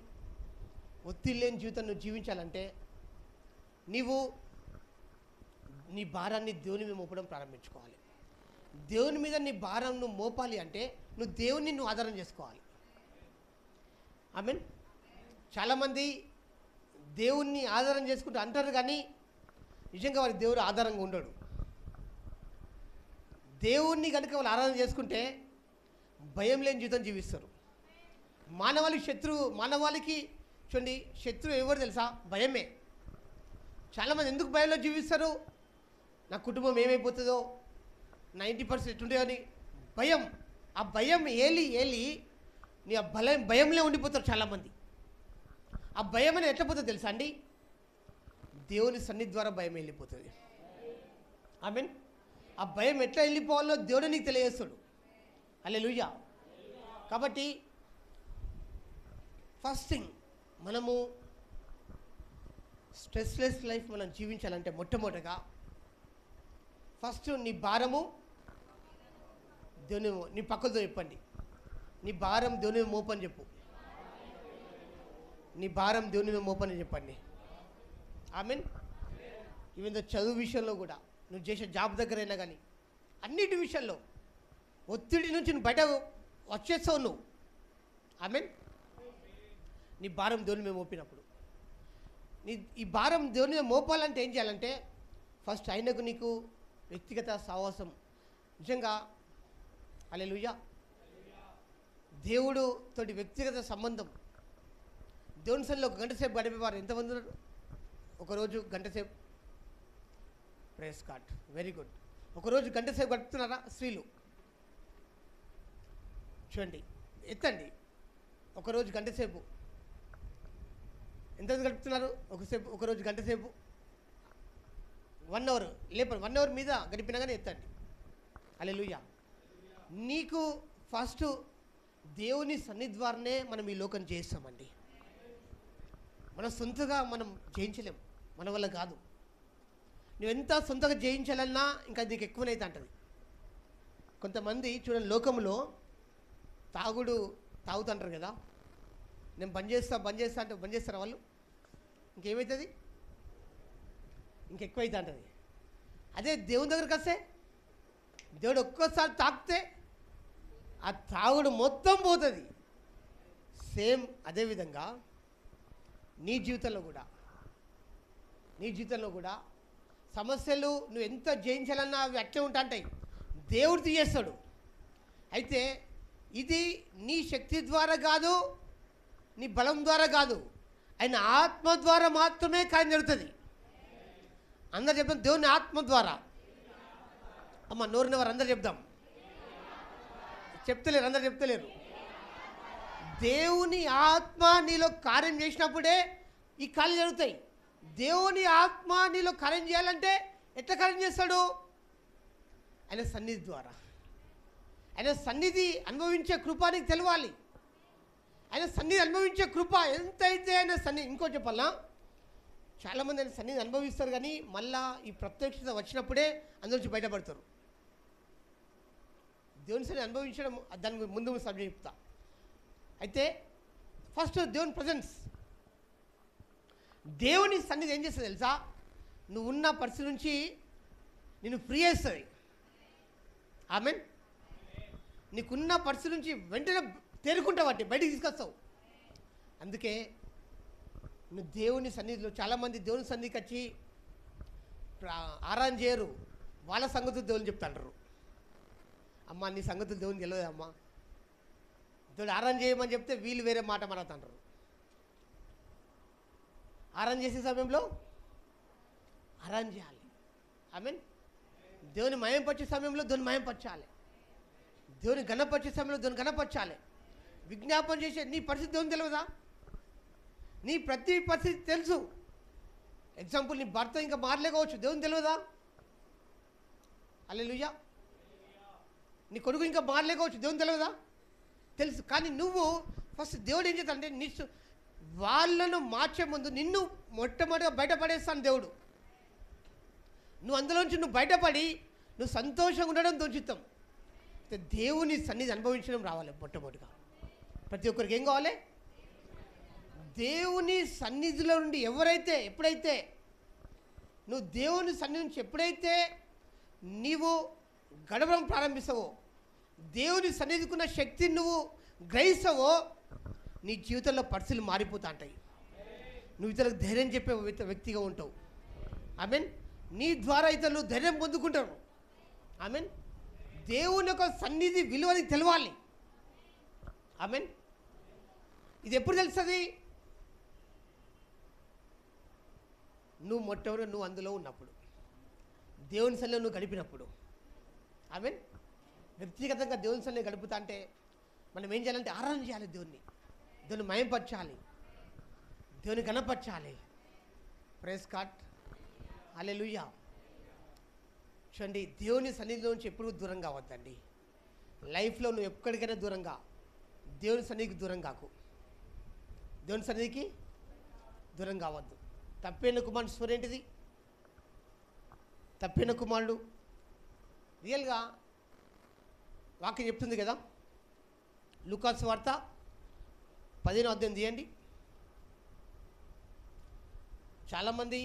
ఒత్తిడి లేని జీవితం నువ్వు జీవించాలంటే నీవు నీ భారాన్ని దేవుని మీద మోపడం ప్రారంభించుకోవాలి. దేవుని మీద నీ భారం నువ్వు మోపాలి అంటే నువ్వు దేవుని నువ్వు ఆధారం చేసుకోవాలి. ఆమేన్. చాలామంది దేవుణ్ణి ఆధారం చేసుకుంటూ అంటారు, కానీ నిజంగా వారి దేవుడు ఆధారంగా ఉండడు. దేవుణ్ణి కనుక వాళ్ళు ఆరాధన చేసుకుంటే భయం లేని జీవితం జీవిస్తారు. మానవాళికి చూడండి, శత్రువు ఎవరు తెలుసా? భయమే. చాలామంది ఎందుకు భయంలో జీవిస్తారు? నా కుటుంబం ఏమైపోతుందో, 90% ఎట్టుంటే అని భయం. ఆ భయం ఏలి నీ ఆ భయంలో ఉండిపోతారు చాలామంది. ఆ భయం అని ఎట్లా పోతుంది తెలుసా అండి? దేవుని సన్నిధి ద్వారా భయం వెళ్ళిపోతుంది. ఆమేన్. ఆ భయం ఎట్లా వెళ్ళిపోవాలో దేవుడు నీకు తెలియజేస్తాడు. హల్లెలూయా. కాబట్టి ఫస్ట్ థింగ్, మనము స్ట్రెస్లెస్ లైఫ్ మనం జీవించాలంటే మొట్టమొదటిగా ఫస్ట్ నీ భారము దేవుని, నీ పక్కలతో చెప్పండి, నీ భారం దేవుని మీద మోపని చెప్పు. నీ భారం దేవుని మీద మోపని చెప్పండి. ఆమేన్. ఈవెన్ చదువు విషయంలో కూడా, నువ్వు చేసే జాబ్ దగ్గర అయినా కానీ, అన్నిటి విషయంలో ఒత్తిడి నుంచి నువ్వు బయట వచ్చేస్తావు నువ్వు. ఆమేన్. నీ భారం దేవుని మీద మోపినప్పుడు, ఈ భారం దేవుని మీద మోపాలంటే ఏం చేయాలంటే ఫస్ట్ ఆయనకు నీకు వ్యక్తిగత సహవాసం. నిజంగా హల్లెలూయా. దేవుడు తోటి వ్యక్తిగత సంబంధం. దేవుని సన్నిధిలో 1 గంట సేపు గడిపేవారు ఎంతమంది ఉన్నారు? ఒకరోజు 1 గంట సేపు. Praise God. Very good. ఒకరోజు 1 గంట సేపు గడుపుతున్నారా స్త్రీలు? చూడండి, ఎత్తండి. ఒకరోజు 1 గంట సేపు ఎంత గడుపుతున్నారు? ఒకరోజు 1 గంట సేపు 1 అవర్ లేపండి. 1 అవర్ మీద గడిపినా కానీ ఎత్తండి. హల్లెలూయా. నీకు ఫస్ట్ దేవుని సన్నిధి ద్వారానే మనం ఈ లోకం చేస్తామండి. మన సొంతగా మనం జయించలేం, మన వల్ల కాదు. నువ్వెంత సొంతగా జయించాలన్నా ఇంకా నీకు ఎక్కువనైతే అంటది. కొంతమంది చూడండి, లోకంలో తాగుతుంటారు కదా, నేను బంద్ చేస్తా అంటే బంద్ చేస్తారా వాళ్ళు? ఇంకేమవుతుంది? ఇంకెక్కువైతే అంటది. అదే దేవుని దగ్గరికి వస్తే దేవుడు ఒక్కోసారి తాకితే ఆ తాగుడు మొత్తం పోతుంది. సేమ్ అదేవిధంగా నీ జీవితంలో కూడా సమస్యలు నువ్వు ఎంత జయించాలన్నా అవి అట్లే ఉంటాయి, దేవుడు తీయేస్తాడు. అయితే ఇది నీ శక్తి ద్వారా కాదు, నీ బలం ద్వారా కాదు, ఆయన ఆత్మ ద్వారా మాత్రమే కార్యం జరుగుతుంది. అందరు చెప్తాం దేవుని ఆత్మ ద్వారా. అమ్మ నోరుని వారు అందరు చెప్దాం. చెప్తలేరు, అందరు చెప్తలేరు. దేవుని ఆత్మ నీలో కార్యం చేసినప్పుడే ఈ కార్యం జరుగుతాయి. దేవుని ఆత్మ నీలో కార్యం చేయాలంటే ఎట్లా కార్యం చేస్తాడు? ఆయన సన్నిధి ద్వారా. ఆయన సన్నిధి అనుభవించే కృప నీకు తెలవాలి. ఆయన సన్నిధి అనుభవించే కృప ఎంతైతే ఆయన సన్నిధి, ఇంకో చెప్పాలా, చాలామంది ఆయన సన్నిధి అనుభవిస్తారు కానీ మళ్ళా ఈ ప్రత్యక్షత వచ్చినప్పుడే అందులోంచి బయటపడతారు. దేవుని సన్నిధి అనుభవించడం దాని ముందు సబ్జెక్ట్ చెప్తా. అయితే ఫస్ట్ దేవుని ప్రజెన్స్. దేవుని సన్నిధి ఏం చేస్తుంది తెలుసా? నువ్వు ఉన్న పరిస్థితి నుంచి నిన్ను ఫ్రీ చేస్తుంది. ఆమేన్. నీకున్న పరిస్థితి నుంచి వెంటనే తేరుకుంటావు, వాటి బయటికి తీసుకొస్తావు. అందుకే నువ్వు దేవుని సన్నిధిలో, చాలామంది దేవుని సన్నిధికి వచ్చి ఆరాధన చేయరు, వాళ్ళ సంగతులు దేవుని చెప్తాంటారు. అమ్మ నీ సంగతులు దేవుని తెలియదు అమ్మా, దేవుడు ఆరాధన చేయమని చెప్తే వీళ్ళు వేరే మాట మాట్లాడుతుంటారు. ఆరాధన చేసే సమయంలో ఆరాధన చేయాలి. ఆమేన్. దేవుని మయంపరిచే సమయంలో దేవుని మయంపరచాలి. దేవుని గణపరిచే సమయంలో దేవుని గణపరచాలి. విజ్ఞాపన చేసే నీ పరిస్థితి దేవుని తెలియదా? నీ ప్రతి పరిస్థితి తెలుసు. ఎగ్జాంపుల్, నీ భర్త ఇంకా మారలేకపోవచ్చు, దేవుని తెలియదా? హల్లెలూయా. నీ కొడుకు ఇంకా మారలేకపోవచ్చు, దేవుని తెలియదా? తెలుసు. కానీ నువ్వు ఫస్ట్ దేవుడు ఏం చేస్తాడంటే నీ వాళ్ళను మార్చే ముందు నిన్ను మొట్టమొదటిగా బయటపడేస్తాను దేవుడు. నువ్వు అందులోంచి నువ్వు బయటపడి నువ్వు సంతోషంగా ఉండడం దోచిత్తం. దేవుని సన్నిధి అనుభవించడం రావాలి. మొట్టమొదటిగా ప్రతి ఒక్కరికి ఏం కావాలి? దేవుని సన్నిధిలో నుండి ఎప్పుడైతే నువ్వు దేవుని సన్నిధి నుంచి ఎప్పుడైతే నీవు గడపడం ప్రారంభిస్తావో, దేవుని సన్నిధికున్న శక్తిని నువ్వు గ్రహిస్తావో, నీ జీవితంలో పరిస్థితులు మారిపోతా ఉంటాయి. నువ్వు ఇతరులకు ధైర్యం చెప్పే వ్యక్తిగా ఉంటావు. ఆమేన్. నీ ద్వారా ఇతరులు ధైర్యం పొందుకుంటారు. ఆమేన్. దేవుని యొక్క సన్నిధి విలువని తెలవాలి. ఆమేన్. ఇది ఎప్పుడు తెలుస్తుంది? నువ్వు మొట్టమొదటి నువ్వు అందులో ఉన్నప్పుడు, దేవుని సన్నిధిలో నువ్వు గడిపినప్పుడు. ఆమేన్. వ్యక్తిగతంగా దేవుని సన్నిధిలో గడుపుతా అంటే మనం ఏం చేయాలంటే ఆరాధన చేయాలి, దేవుని మయంపరచాలి, దేవుని గణపరచాలి. Praise God. హల్లెలూయా. చూడండి, దేవుని సన్నిధిలో నుంచి ఎప్పుడు దూరం కావద్దండి. లైఫ్లో నువ్వు ఎక్కడికైనా దూరంగా, దేవుని సన్నిధికి దూరం కాకు. దేవుని సన్నిధికి దూరం కావద్దు. తప్పైన కుమారుడు స్టోరీ ఏంటిది? తప్పైన కుమారుడు రియల్గా వాక్యం చెప్తుంది కదా. లూకాసు వార్త 10వ అధ్యాయం తీయండి. చాలామంది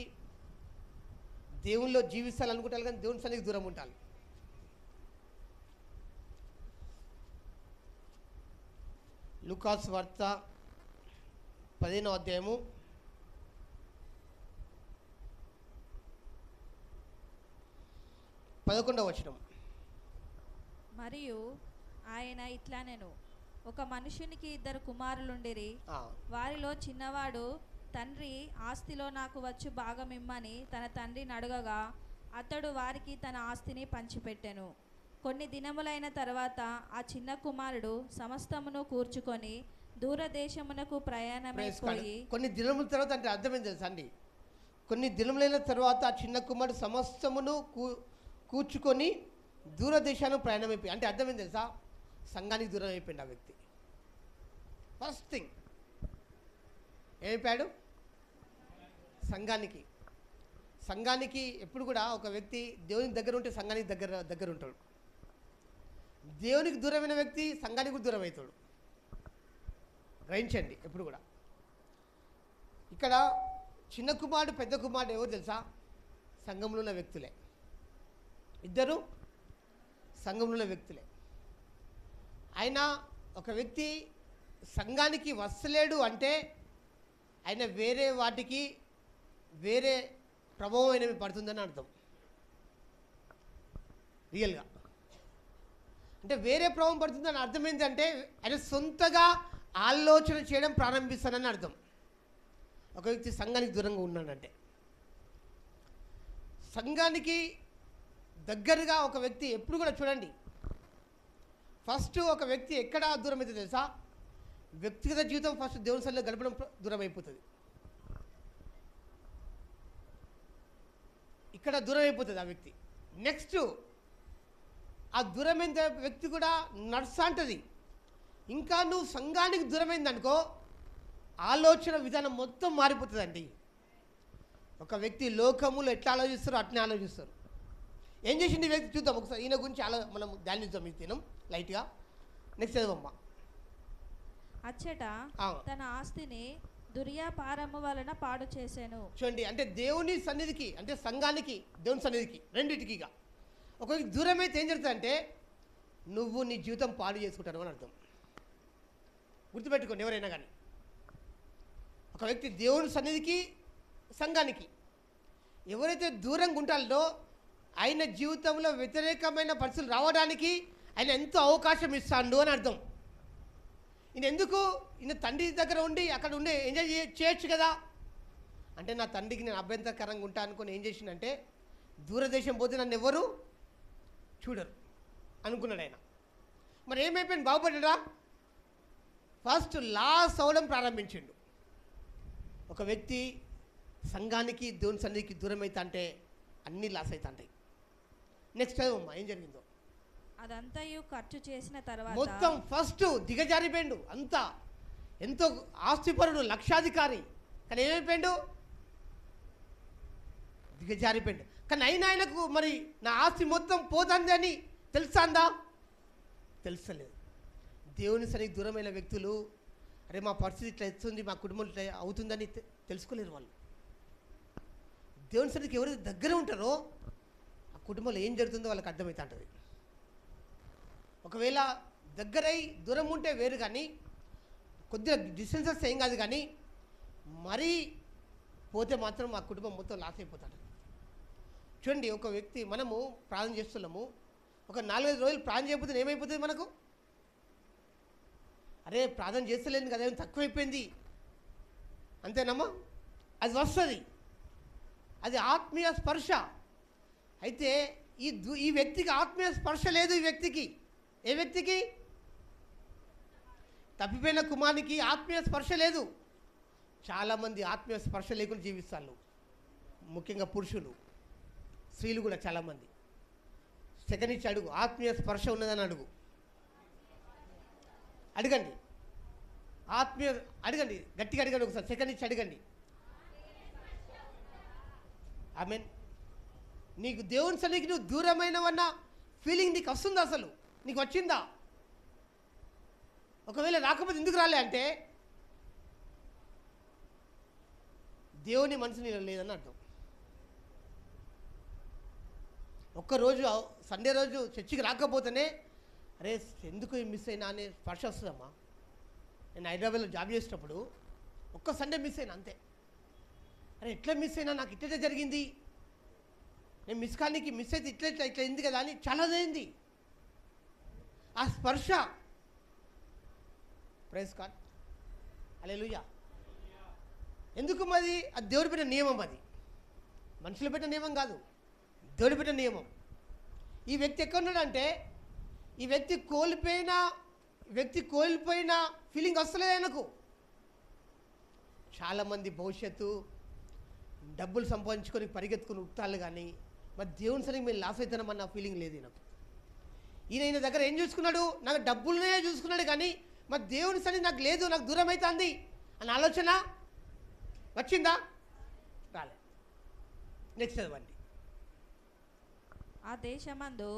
దేవునిలో జీవిస్తాలనుకుంటారు కానీ దేవుని సన్నిధికి దూరం ఉంటారు. లూకాసు వార్త 10వ అధ్యాయము 11వ వచనం. మరియు ఆయన ఇట్లా నేను ఒక మనుషునికి 2 కుమారులుండిరి. వారిలో చిన్నవాడు తండ్రి ఆస్తిలో నాకు వచ్చు భాగం ఇమ్మని తన తండ్రిని అడగగా అతడు వారికి తన ఆస్తిని పంచిపెట్టెను. కొన్ని దినములైన తర్వాత ఆ చిన్న కుమారుడు సమస్తమును కూర్చుకొని దూరదేశమునకు ప్రయాణమైపోయి. కొన్ని దినముల తర్వాత అంటే అర్థమైంది తెలుసా అండి? కొన్ని దినములైన తర్వాత ఆ చిన్న కుమారుడు సమస్తమును కూర్చుకొని దూరదేశానికి ప్రయాణమైపోయి. అంటే అర్థమైంది తెలుసా? సంఘానికి దూరం అయిపోయింది ఆ వ్యక్తి. ఫస్ట్ థింగ్ ఏమైపోయాడు? సంఘానికి ఎప్పుడు కూడా ఒక వ్యక్తి దేవునికి దగ్గర ఉంటే సంఘానికి దగ్గర ఉంటాడు. దేవునికి దూరమైన వ్యక్తి సంఘానికి కూడా దూరం అవుతాడు. గ్రహించండి ఎప్పుడు కూడా. ఇక్కడ చిన్న కుమారుడు పెద్ద కుమారుడు ఎవరు తెలుసా? సంఘంలో ఉన్న వ్యక్తులే, ఇద్దరు సంఘంలో ఉన్న వ్యక్తులే. ఆయన ఒక వ్యక్తి సంఘానికి వస్తలేడు అంటే ఆయన వేరే వాటికి వేరే ప్రభావం అనేది పడుతుందని అర్థం. రియల్గా అంటే వేరే ప్రభావం పడుతుందని అర్థం ఏంటంటే ఆయన సొంతగా ఆలోచన చేయడం ప్రారంభిస్తానని అర్థం. ఒక వ్యక్తి సంఘానికి దూరంగా ఉన్నాడంటే, సంఘానికి దగ్గరగా ఒక వ్యక్తి ఎప్పుడు కూడా చూడండి, ఫస్ట్ ఒక వ్యక్తి ఎక్కడ దూరం అవుతుంది తెలుసా? వ్యక్తిగత జీవితం ఫస్ట్ దేవుని సన్నిధిలో గడపడం దూరం అయిపోతుంది, ఇక్కడ దూరం అయిపోతుంది ఆ వ్యక్తి. నెక్స్ట్ ఆ దూరమైన వ్యక్తి కూడా నడుస్తుంటుంది. ఇంకా నువ్వు సంఘానికి దూరమైందనుకో ఆలోచన విధానం మొత్తం మారిపోతుందండి. ఒక వ్యక్తి లోకములో ఎట్లా ఆలోచిస్తారో అట్నే ఆలోచిస్తారు. ఏం చేసింది ఈ వ్యక్తి చూద్దాం ఒకసారి. ఈయన గురించి మనం ధ్యానిద్దాం ఈ దినం లైట్గా. నెక్స్ట్ చదవమ్మా. అచ్చట తన ఆస్తిని దుర్యాపారము వలన పాడు చేశాను. చూడండి, అంటే దేవుని సన్నిధికి, అంటే సంఘానికి, దేవుని సన్నిధికి రెండింటికిగా ఒక వ్యక్తి దూరం అయితే ఏం జరుగుతుందంటే నువ్వు నీ జీవితం పాడు చేసుకుంటాను అని అర్థం. గుర్తుపెట్టుకోండి ఎవరైనా కానీ. ఒక వ్యక్తి దేవుని సన్నిధికి, సంఘానికి ఎవరైతే దూరంగా ఉంటారో ఆయన జీవితంలో వ్యతిరేకమైన పరిస్థితులు రావడానికి ఆయన ఎంతో అవకాశం ఇస్తాడు అని అర్థం. ఈయన ఎందుకు ఈయన తండ్రి దగ్గర ఉండి అక్కడ ఉండి ఎంజాయ్ చేయొచ్చు కదా అంటే, నా తండ్రికి నేను అభ్యంతరకరంగా ఉంటా అనుకుని ఏం చేసిందంటే దూరదేశం పోతే నన్ను ఎవరు చూడరు అనుకున్నాడు ఆయన. మరి ఏమైపోయింది? బాగుపడ్డా? ఫస్ట్ లాస్ అవ్వడం ప్రారంభించిండు. ఒక వ్యక్తి సంఘానికి దేవుని సన్నిధికి దూరం అవుతా అంటే అన్నీ లాస్ అవుతా ఉంటాయి. నెక్స్ట్ చదవమ్మా ఏం జరిగిందో. అదంతయు ఖర్చు చేసిన తర్వాత మొత్తం ఫస్ట్ దిగజారిపోయిండు. అంతా ఎంతో ఆస్తిపరుడు, లక్షాధికారి, కానీ ఏమైపోయిండు? దిగజారిపోయిండు. కానీ అయినా ఆయనకు మరి నా ఆస్తి మొత్తం పోతుంది అని తెలుసాందా? తెలుసలేదు. దేవుని సరిగ్గా దూరమైన వ్యక్తులు అరే మా పరిస్థితి ఇట్లా ఎత్తుంది, మా కుటుంబం ఇట్లా అవుతుందని తెలుసుకోలేరు వాళ్ళు. దేవుని సరిగ్గా ఎవరైతే దగ్గర ఉంటారో ఆ కుటుంబంలో ఏం జరుగుతుందో వాళ్ళకి అర్థమవుతూ ఉంటుంది. ఒకవేళ దగ్గరై దూరం ఉంటే వేరు, కానీ కొద్దిగా డిస్టెన్సెస్ ఏం కాదు, కానీ మరీ పోతే మాత్రం ఆ కుటుంబం మొత్తం లాస్ అయిపోతాడు. చూడండి, ఒక వ్యక్తి మనము ప్రార్థన చేస్తున్నాము, ఒక 4-5 రోజులు ప్రార్థన చేయకపోతే ఏమైపోతుంది మనకు? అరే ప్రార్థన చేస్తలేను కదా, ఏం తక్కువైపోయింది అంతేనమ్మా? అది వస్తుంది, అది ఆత్మీయ స్పర్శ. అయితే ఈ వ్యక్తికి ఆత్మీయ స్పర్శ లేదు. ఈ వ్యక్తికి, ఏ వ్యక్తికి? తప్పిపోయిన కుమారునికి ఆత్మీయ స్పర్శ లేదు. చాలామంది ఆత్మీయ స్పర్శ లేకుండా జీవిస్తారు, ముఖ్యంగా పురుషులు, స్త్రీలు కూడా చాలామంది. సెకండ్ ఇచ్చి అడుగు, ఆత్మీయ స్పర్శ ఉన్నదని అడుగు, అడగండి. ఆత్మీయ అడగండి, గట్టిగా అడగండి ఒకసారి. సెకండ్ ఇచ్చి అడగండి. ఆమేన్. నీకు దేవుని సన్నిధికి నువ్వు దూరమైనవన్న ఫీలింగ్ నీకు వస్తుందా? అసలు నీకు వచ్చిందా? ఒకవేళ రాకపోతే ఎందుకు రాలే అంటే దేవుని మనసు నీలో లేదని అర్థం. ఒక్కరోజు సండే రోజు చర్చికి రాకపోతేనే అరే ఎందుకు మిస్ అయినా అనే స్పర్శ వస్తుందమ్మా. నేను హైదరాబాద్లో జాబ్ చేసేటప్పుడు ఒక్క సండే మిస్ అయినా అంతే. అరే ఎట్లా మిస్ అయినా, నాకు ఇట్లయితే జరిగింది, నేను మిస్ అయితే ఇట్లా అయింది కదా అని చాలా అయింది ఆ స్పర్శ. ప్రైజ్ గాడ్, హల్లెలూయా. ఎందుకు మరి? అది దేవుడు పెట్టిన నియమం, అది మనుషులు పెట్టిన నియమం కాదు, దేవుడు పెట్టిన నియమం. ఈ వ్యక్తి ఎక్కడున్నాడంటే ఈ వ్యక్తి కోల్పోయిన ఫీలింగ్ వస్తలేదు ఆయనకు. చాలామంది భవిష్యత్తు డబ్బులు సంపాదించుకొని పరిగెత్తుకుని ఉట్టాలు, కానీ మరి దేవుని సరిగ్గా మీరు లాస్ అవుతానమన్న ఫీలింగ్ లేదు నాకు. ఈయన దగ్గర ఏం చూసుకున్నాడు? నాకు డబ్బులనే చూసుకున్నాడు, కానీ మరి దేవుని సరిగ్గా నాకు లేదు, నాకు దూరం అవుతుంది అన్న ఆలోచన వచ్చిందా? రాలే. నెక్స్ట్ చదవండి. ఆ దేశమందు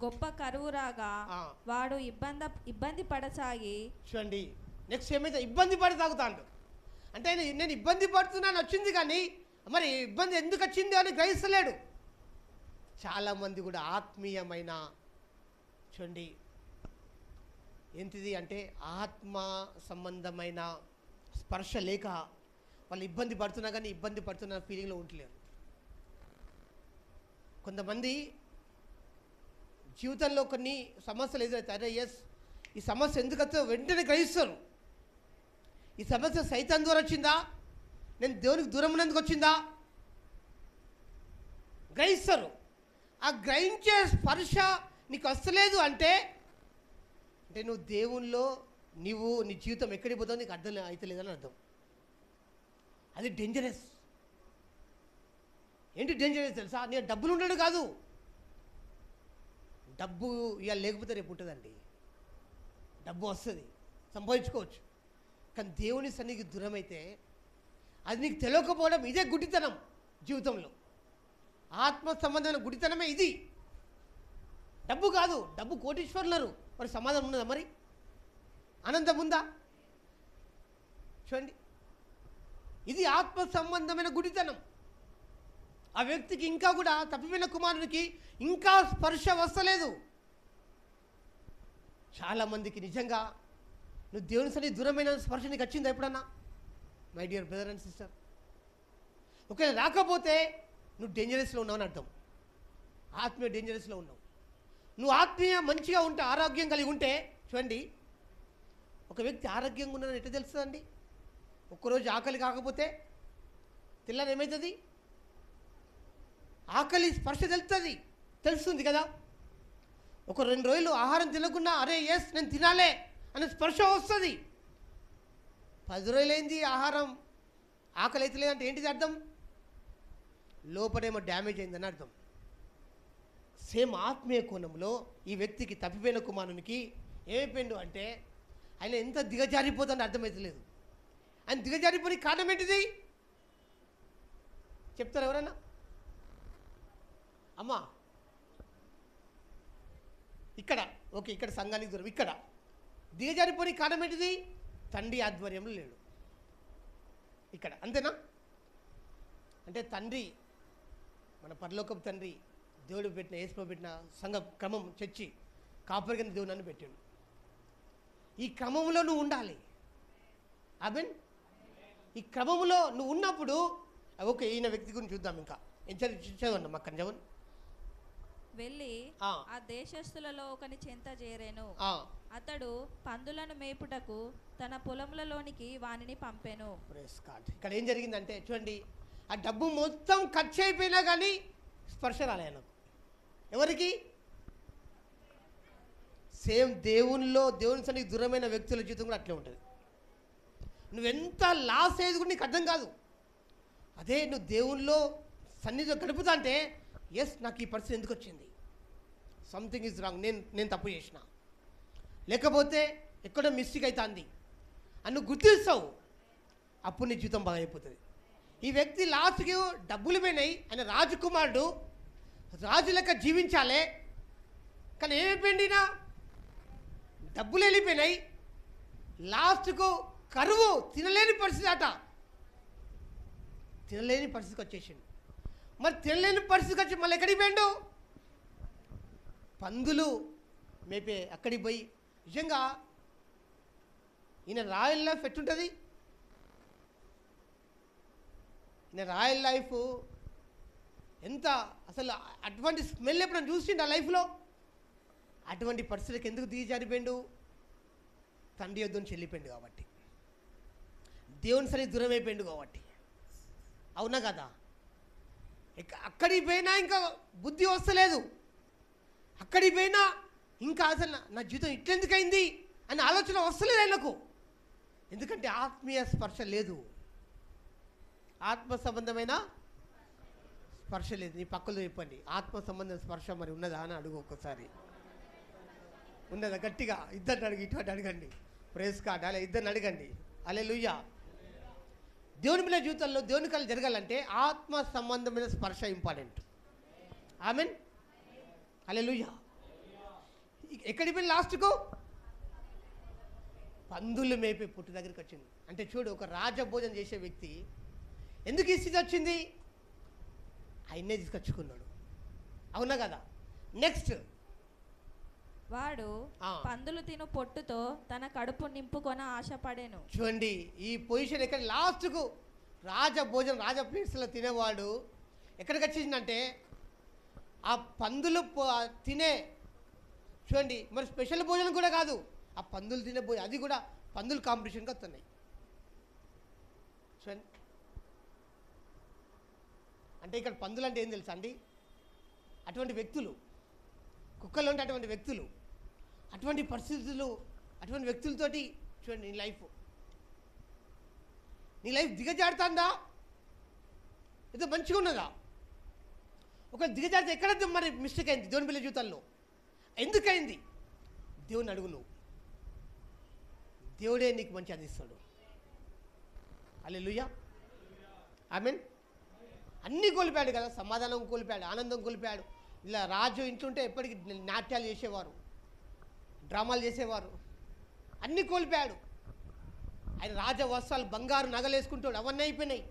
గొప్ప కరువు రాగా వాడు ఇబ్బంది పడసాగి. చూడండి, నెక్స్ట్ ఏమైతే ఇబ్బంది పడి తాగుతాడు అంటే నేను ఇబ్బంది పడుతున్నాను వచ్చింది, కానీ మరి ఇబ్బంది ఎందుకు వచ్చింది అని గ్రహిస్తలేడు. చాలామంది కూడా ఆత్మీయమైన చూడండి ఏంటిది అంటే ఆత్మ సంబంధమైన స్పర్శ లేక వాళ్ళు ఇబ్బంది పడుతున్నా కానీ ఇబ్బంది పడుతున్న ఫీలింగ్లో ఉండలేరు. కొంతమంది జీవితంలో కొన్ని సమస్యలు ఎదురవుతాయి. అరే ఎస్, ఈ సమస్య ఎందుకు వస్తుందో వెంటనే గ్రహిస్తారు. ఈ సమస్య సైతాన్ ద్వారా వచ్చిందా, నేను దేవునికి దూరం ఉన్నందుకు వచ్చిందా గ్రహిస్తారు. ఆ గ్రహించే స్పర్శ నీకు వస్తలేదు అంటే నువ్వు దేవుల్లో నీ జీవితం ఎక్కడికి పోతావు నీకు అర్థం అవుతలేదని అర్థం. అది డేంజరస్. ఏంటి డేంజరస్ తెలుసా? నీ డబ్బులు ఉండడు కాదు, డబ్బు ఇవాళ లేకపోతే రేపు ఉంటుందండి. డబ్బు వస్తుంది, సంపాదించుకోవచ్చు. కానీ దేవుని సన్నిధికి దూరం అయితే అది నీకు తెలియకపోవడం ఇదే గుడ్డితనం జీవితంలో. ఆత్మ సంబంధమైన గుడితనమే ఇది. డబ్బు కాదు, డబ్బు కోటీశ్వరులరు, మరి సమాధానం ఉన్నదా? మరి ఆనందం ఉందా? చూడండి, ఇది ఆత్మ సంబంధమైన గుడితనం. ఆ వ్యక్తికి ఇంకా కూడా తప్పిపోయిన కుమారునికి ఇంకా స్పర్శ వస్తలేదు. చాలామందికి నిజంగా నువ్వు దేవుని సన్నిధి దూరమైన స్పర్శ నీకు వచ్చిందా ఎప్పుడన్నా? My dear brother and sister, ఒకవేళ రాకపోతే నువ్వు డేంజరస్లో ఉన్నావు అని అర్థం. ఆత్మీయ డేంజరస్లో ఉన్నావు. నువ్వు ఆత్మీయ మంచిగా ఉంటే, ఆరోగ్యం కలిగి ఉంటే, చూడండి ఒక వ్యక్తి ఆరోగ్యంగా ఉన్నాడని ఎట్లా తెలుస్తుందండి? ఒక్కరోజు ఆకలి కాకపోతే తెల్లని ఏమవుతుంది? ఆకలి స్పర్శ తెలుస్తుంది కదా. ఒక 2 రోజులు ఆహారం తినకుండా అరే ఎస్ నేను తినాలే అనే స్పర్శ వస్తుంది. 10 రోజులైంది ఆహారం ఆకలి అయితే లేదంటే ఏంటిది అర్థం? లోపలేమో డ్యామేజ్ అయిందని అర్థం. సేమ్ ఆత్మీయ కోణంలో ఈ వ్యక్తికి తప్పిపోయిన కుమారునికి ఏమైపోయిండు అంటే ఆయన ఎంత దిగజారిపోతుందో అర్థమవుతలేదు. ఆయన దిగజారిపోయి కారణం ఏంటిది చెప్తారు ఎవరైనా? అమ్మా ఇక్కడ ఓకే, ఇక్కడ సంఘానికి దూరం, ఇక్కడ దిగజారిపోయి కారణం ఏంటిది? తండ్రి ఆధ్వర్యంలో లేడు ఇక్కడ, అంతేనా? అంటే తండ్రి, మన పరలోకపు తండ్రి దేవుడు పెట్టిన, యేసు పెట్టిన సంఘ క్రమం చర్చి కాపరిగా దేవుడు నన్ను పెట్టాడు. ఈ క్రమంలో నువ్వు ఉండాలి. ఆమేన్. ఈ క్రమంలో నువ్వు ఉన్నప్పుడు ఓకే, ఈయన వ్యక్తి గురించి చూద్దాం. ఇంకా చదవండి అక్కడ చదవండి. వెళ్ళి ఆ దేశస్థులలో ఒకని చెంత చేరెను. అతడు పందులను మేపుటకు తన పొలములలోనికి వానిని పంపెను. ఇక్కడ ఏం జరిగిందంటే చూడండి, ఆ డబ్బు మొత్తం ఖర్చు అయిపోయినా కానీ స్పర్శ రాలే నాకు. ఎవరికి? సేమ్ దేవుని సన్నిధికి దూరమైన వ్యక్తుల జీవితం కూడా అట్లే ఉంటుంది. నువ్వెంత లాస్ అయ్యేది కూడా నీకు అర్థం కాదు. అదే నువ్వు దేవుల్లో సన్నిధిలో గడుపుతా అంటే ఎస్ నాకు ఈ పరిస్థితి ఎందుకు వచ్చింది, సంథింగ్ ఈజ్ రాంగ్, నేను తప్పు చేసిన, లేకపోతే ఎక్కడో మిస్టేక్ అవుతుంది అని నువ్వు గుర్తిస్తావు. అప్పుడు నీ జీవితం బాగా అయిపోతుంది. ఈ వ్యక్తి లాస్ట్కి డబ్బులు పోయినాయి, ఆయన రాజకుమారుడు, రాజు లెక్క జీవించాలే, కానీ ఏమైపోయిందినా డబ్బులు వెళ్ళిపోయినాయి. లాస్ట్కు కరువు, తినలేని పరిస్థితి అట, తినలేని పరిస్థితికి వచ్చేసిండు. మరి తినలేని పరిస్థితికి వచ్చి మళ్ళీ ఎక్కడికి పోయిండు? పందులు మేపే అక్కడికి పోయి. నిజంగా ఈయన రాయల్ లైఫ్ ఎట్టుంటుంది? ఈయన రాయల్ లైఫ్ ఎంత అసలు అటువంటి స్మెల్ ఎప్పుడైనా చూసిండు ఆ లైఫ్లో? అటువంటి పరిస్థితికి ఎందుకు దిగజారిపోయిండు? తండ్రి యొద్ద నుంచి వెళ్ళిపోయిండు కాబట్టి, దేవుని సన్నిధికి దూరం అయిపోయిండు కాబట్టి. అవునా కదా? అక్కడికి పోయినా ఇంకా బుద్ధి వస్తలేదు, అక్కడికి పోయినా ఇంకా అసలు నా జీవితం ఇట్లెందుకైంది అని ఆలోచన వస్తలేదు ఆయనకు. ఎందుకంటే ఆత్మీయ స్పర్శ లేదు, ఆత్మ సంబంధమైన స్పర్శ లేదు. నీ పక్కలో చెప్పండి, ఆత్మ సంబంధమైన స్పర్శ మరి ఉన్నదా అని అడుగు ఒక్కసారి. ఉన్నదా? గట్టిగా ఇద్దరిని అడిగి, ఇటువంటి అడగండి. ప్రేస్ కార్డ్ అలా ఇద్దరిని అడగండి. హల్లెలూయా. దేవుని పిల్లల జీవితంలో దేవుని కళ జరగాలంటే ఆత్మ సంబంధమైన స్పర్శ ఇంపార్టెంట్. ఆమేన్. హల్లెలూయా. ఎక్కడికి పోయిన లాస్ట్కు? పందులు మేపే పుట్టు దగ్గరికి వచ్చింది. అంటే చూడు, ఒక రాజభోజనం చేసే వ్యక్తి ఎందుకు ఈ స్థితి వచ్చింది? ఆయన్నే తీసుకొచ్చుకున్నాడు. అవునా కదా? నెక్స్ట్ వాడు పందులు తిను పొట్టుతో తన కడుపు నింపుకొని ఆశపడేను. చూడండి ఈ పొజిషన్ ఎక్కడ లాస్ట్కు రాజభోజనం రాజ ప్లేస్లో తినేవాడు ఎక్కడికి వచ్చిందంటే ఆ పందులు తినే, చూడండి మరి స్పెషల్ భోజనం కూడా కాదు, ఆ పందులు తినే భోజనం అది కూడా పందులు కాంపిటీషన్కి వస్తున్నాయి. చూడండి అంటే ఇక్కడ పందులు అంటే ఏం తెలుసా అండి? అటువంటి వ్యక్తులు, కుక్కలు అంటే అటువంటి వ్యక్తులు, అటువంటి పరిస్థితులు, అటువంటి వ్యక్తులతోటి చూడండి నీ లైఫ్ దిగజారుతుందా? ఏదో మంచిగా ఉన్నదా? ఒక దిగజారితే ఎక్కడ మరి మిస్టేక్ అయింది దేవుని పిల్లల జీవితాల్లో? ఎందుకైంది? దేవుని అడుగు నువ్వు, దేవుడే నీకు మంచి అందిస్తాడు. హల్లెలూయా, ఆమేన్. అన్నీ కోల్పోయాడు కదా, సమాధానం కోల్పోయాడు, ఆనందం కోల్పోయాడు. ఇలా రాజు ఇంట్లుంటే ఎప్పటికీ నాట్యాలు చేసేవారు, డ్రామాలు చేసేవారు, అన్నీ కోల్పోయాడు. ఆయన రాజ వస్త్రాలు బంగారు నగలు వేసుకుంటాడు, అవన్నీ అయిపోయినాయి,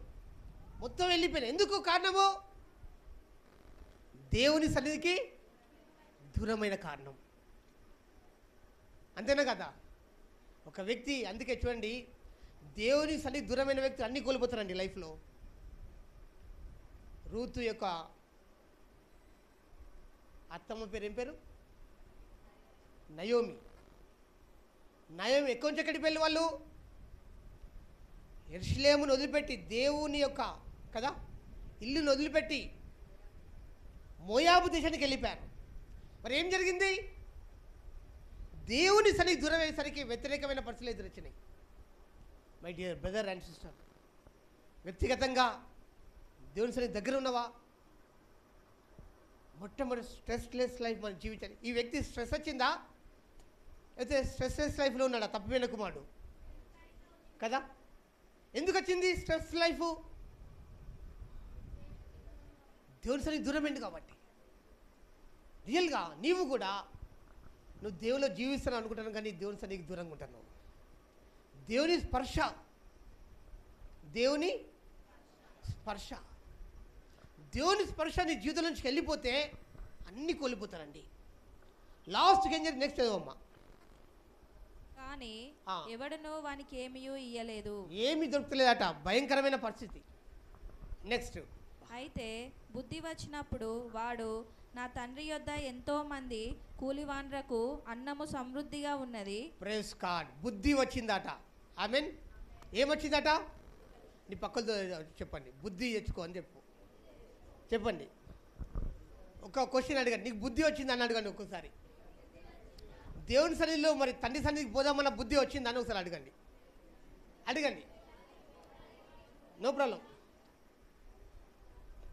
మొత్తం వెళ్ళిపోయినాయి. ఎందుకు కారణము? దేవుని సన్నిధికి దూరమైన కారణం. అంతేనా కదా? ఒక వ్యక్తి, అందుకే చూడండి దేవుని సన్నిధి దూరమైన వ్యక్తులు అన్నీ కోల్పోతారండి లైఫ్లో. రూతు యొక్క అత్తమ్మ పేరు ఏం పేరు? నయోమి. ఎక్కడి నుంచి ఎక్కడికి వెళ్ళి వాళ్ళు యెరూషలేమును వదిలిపెట్టి, దేవుని యొక్క కదా ఇల్లును వదిలిపెట్టి మోయాబు దేశానికి వెళ్ళిపోయారు. మరి ఏం జరిగింది? దేవుని సన్నిధికి దూరం అయ్యేసరికి వ్యతిరేకమైన పరిస్థితులు ఎదురొచ్చినాయి. My dear brother and sister, వ్యక్తిగతంగా దేవుని సన్నిధి దగ్గర ఉన్నవా? మొట్టమొదటి స్ట్రెస్లెస్ లైఫ్ మనం జీవించాలి. ఈ వ్యక్తి స్ట్రెస్ వచ్చిందా? అయితే స్ట్రెస్లెస్ లైఫ్లో ఉన్నాడా? తప్పిపోయిన కుమారుడు కదా. ఎందుకు వచ్చింది స్ట్రెస్ లైఫ్? దేవుని సన్నిధి దూరమైంది కాబట్టి. రియల్గా నీవు కూడా నువ్వు దేవులో జీవిస్తున్నావు అనుకుంటున్నావు, కానీ దేవుని సన్నిధికి దూరంగా ఉంటున్నావు. దేవుని స్పర్శ నీ జీవితం నుంచి వెళ్ళిపోతే అన్నీ కోల్పోతారండి. లాస్ట్కి ఏం జరిగింది? నెక్స్ట్ చదవమ్మా. కానీ ఎవడనో వానికి ఏమీ ఇయ్యలేదు, ఏమీ దొరుకుతలేదట, భయంకరమైన పరిస్థితి. నెక్స్ట్, అయితే బుద్ధి వచ్చినప్పుడు వాడు, నా తండ్రి యొద్ద ఎంతో మంది కూలివాండ్రకు అన్నము సమృద్ధిగా ఉన్నది. Praise God. బుద్ధి వచ్చిందట. ఆమేన్. ఏమొచ్చిందట? నీ పక్కలతో చెప్పండి, బుద్ధి తెచ్చుకో అని చెప్పండి. ఒక క్వశ్చన్ అడగండి, నీకు బుద్ధి వచ్చింది అని అడగండి. ఒక్కోసారి దేవుని సన్నిధిలో మరి తండ్రి సన్నిధికి పోదామన్న బుద్ధి వచ్చిందని ఒకసారి అడగండి. No problem.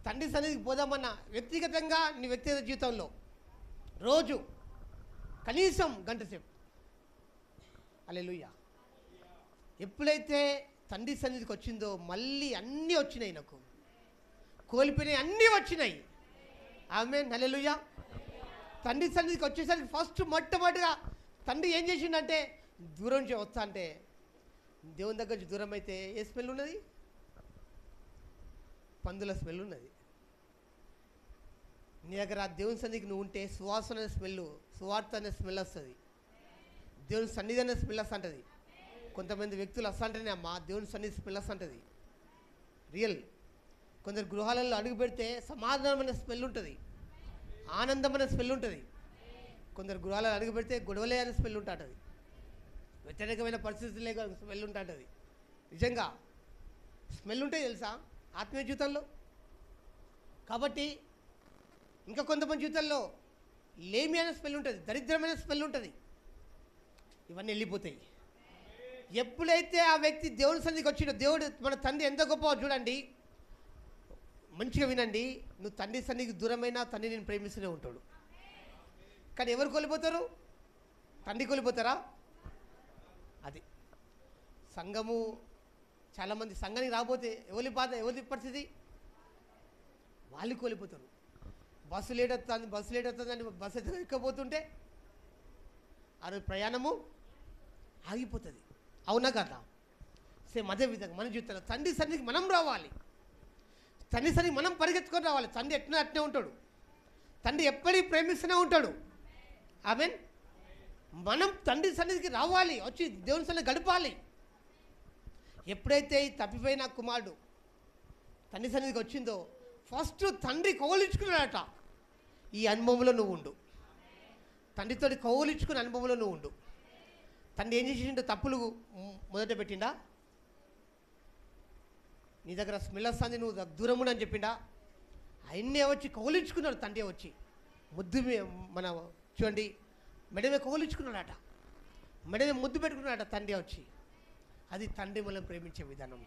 తండ్రి సన్నిధికి పోదామన్న వ్యక్తిగతంగా నీ వ్యక్తిగత జీవితంలో రోజు కనీసం గంట సేపు. హల్లెలూయా. ఎప్పుడైతే తండ్రి సన్నిధికి వచ్చిందో మళ్ళీ అన్నీ వచ్చినాయి, నాకు కోల్పోయినాయి అన్నీ వచ్చినాయి. ఆమేన్, హల్లెలూయా. తండ్రి సన్నిధికి వచ్చేసరికి ఫస్ట్ మొట్టమొదటిగా తండ్రి ఏం చేసిండంటే, దూరం నుంచి వస్తా అంటే, దేవుని దగ్గర నుంచి దూరం అయితే ఏ స్మెల్ ఉన్నది? పందుల స్మెల్ ఉన్నది. నీ దగ్గర దేవుని సన్నిధికి నువ్వు ఉంటే సువాసన స్మెల్, సువార్త అనే స్మెల్ వస్తుంది, దేవుని సన్నిధి అనే స్మెల్ వస్తుంటుంది. కొంతమంది వ్యక్తులు వస్తుంటేనే అమ్మా దేవుని సన్నిధి స్మెల్ వస్తుంటుంది, రియల్. కొందరు గృహాలలో అడుగు పెడితే సమాధానమైన స్మెల్ ఉంటుంది, ఆనందమైన స్మెల్ ఉంటుంది. కొందరు గృహాలలో అడుగు పెడితే గొడవలే అనే స్మెల్ ఉంటుంది, వ్యతిరేకమైన పరిస్థితులే స్మెల్ ఉంటుంది. నిజంగా స్మెల్ ఉంటాయి తెలుసా ఆత్మీయ జీవితంలో. కాబట్టి ఇంకా కొంతమంది జీవితంలో లేమి అనే స్మెల్ ఉంటుంది, దరిద్రమైన స్మెల్ ఉంటుంది. ఇవన్నీ వెళ్ళిపోతాయి ఎప్పుడైతే ఆ వ్యక్తి దేవుని సన్నిధికి వచ్చిన. దేవుడు మన తండ్రి ఎంత గొప్ప చూడండి, మంచిగా వినండి. నువ్వు తండ్రి సన్నిధికి దూరమైన తండ్రి నేను ప్రేమిస్తూనే ఉంటాడు. కానీ ఎవరు కోల్పోతారు? తండ్రి కోల్పోతారా? అది సంఘము. చాలామంది సంఘానికి రాకపోతే ఎవరి పరిస్థితి? వాళ్ళు కోల్పోతారు. బస్సు లేట్ అవుతుందని బస్సు ఎక్కకపోతుంటే ఆ రోజు ప్రయాణము ఆగిపోతుంది. అవునా కదా? సేమ్ అదే విధంగా మన జీవితంలో తండ్రి సన్నిధికి మనం రావాలి, తండ్రి సన్నిధికి మనం పరిగెత్తుకొని రావాలి. తండ్రి అట్నే ఉంటాడు. తండ్రి ఎప్పటికీ ప్రేమిస్తూనే ఉంటాడు. ఆమేన్. మనం తండ్రి సన్నిధికి రావాలి, వచ్చి దేవుని సన్నిధి గడపాలి. ఎప్పుడైతే ఈ తప్పిపోయిన కుమారుడు తండ్రి సన్నిధికి వచ్చిందో ఫస్ట్ తండ్రి కౌలించుకున్నాడట. ఈ అనుభవంలో నువ్వు ఉండు, తండ్రితో కౌలించుకున్న అనుభవంలో నువ్వు ఉండు. తండ్రి ఏం చేసిండు? తప్పులు మొదట పెట్టిండా? నీ దగ్గర స్మెల్ వస్తుంది, నువ్వు దూరం ఉండని చెప్పిండా? ఆయన్నే వచ్చి కౌలించుకున్నాడు. తండ్రి వచ్చి ముద్దు మన చూడండి మెడమే కౌలించుకున్నాడట, మెడమే ముద్దు పెట్టుకున్నాడట తండ్రి వచ్చి. అది తండ్రి మనల్ని ప్రేమించే విధానం.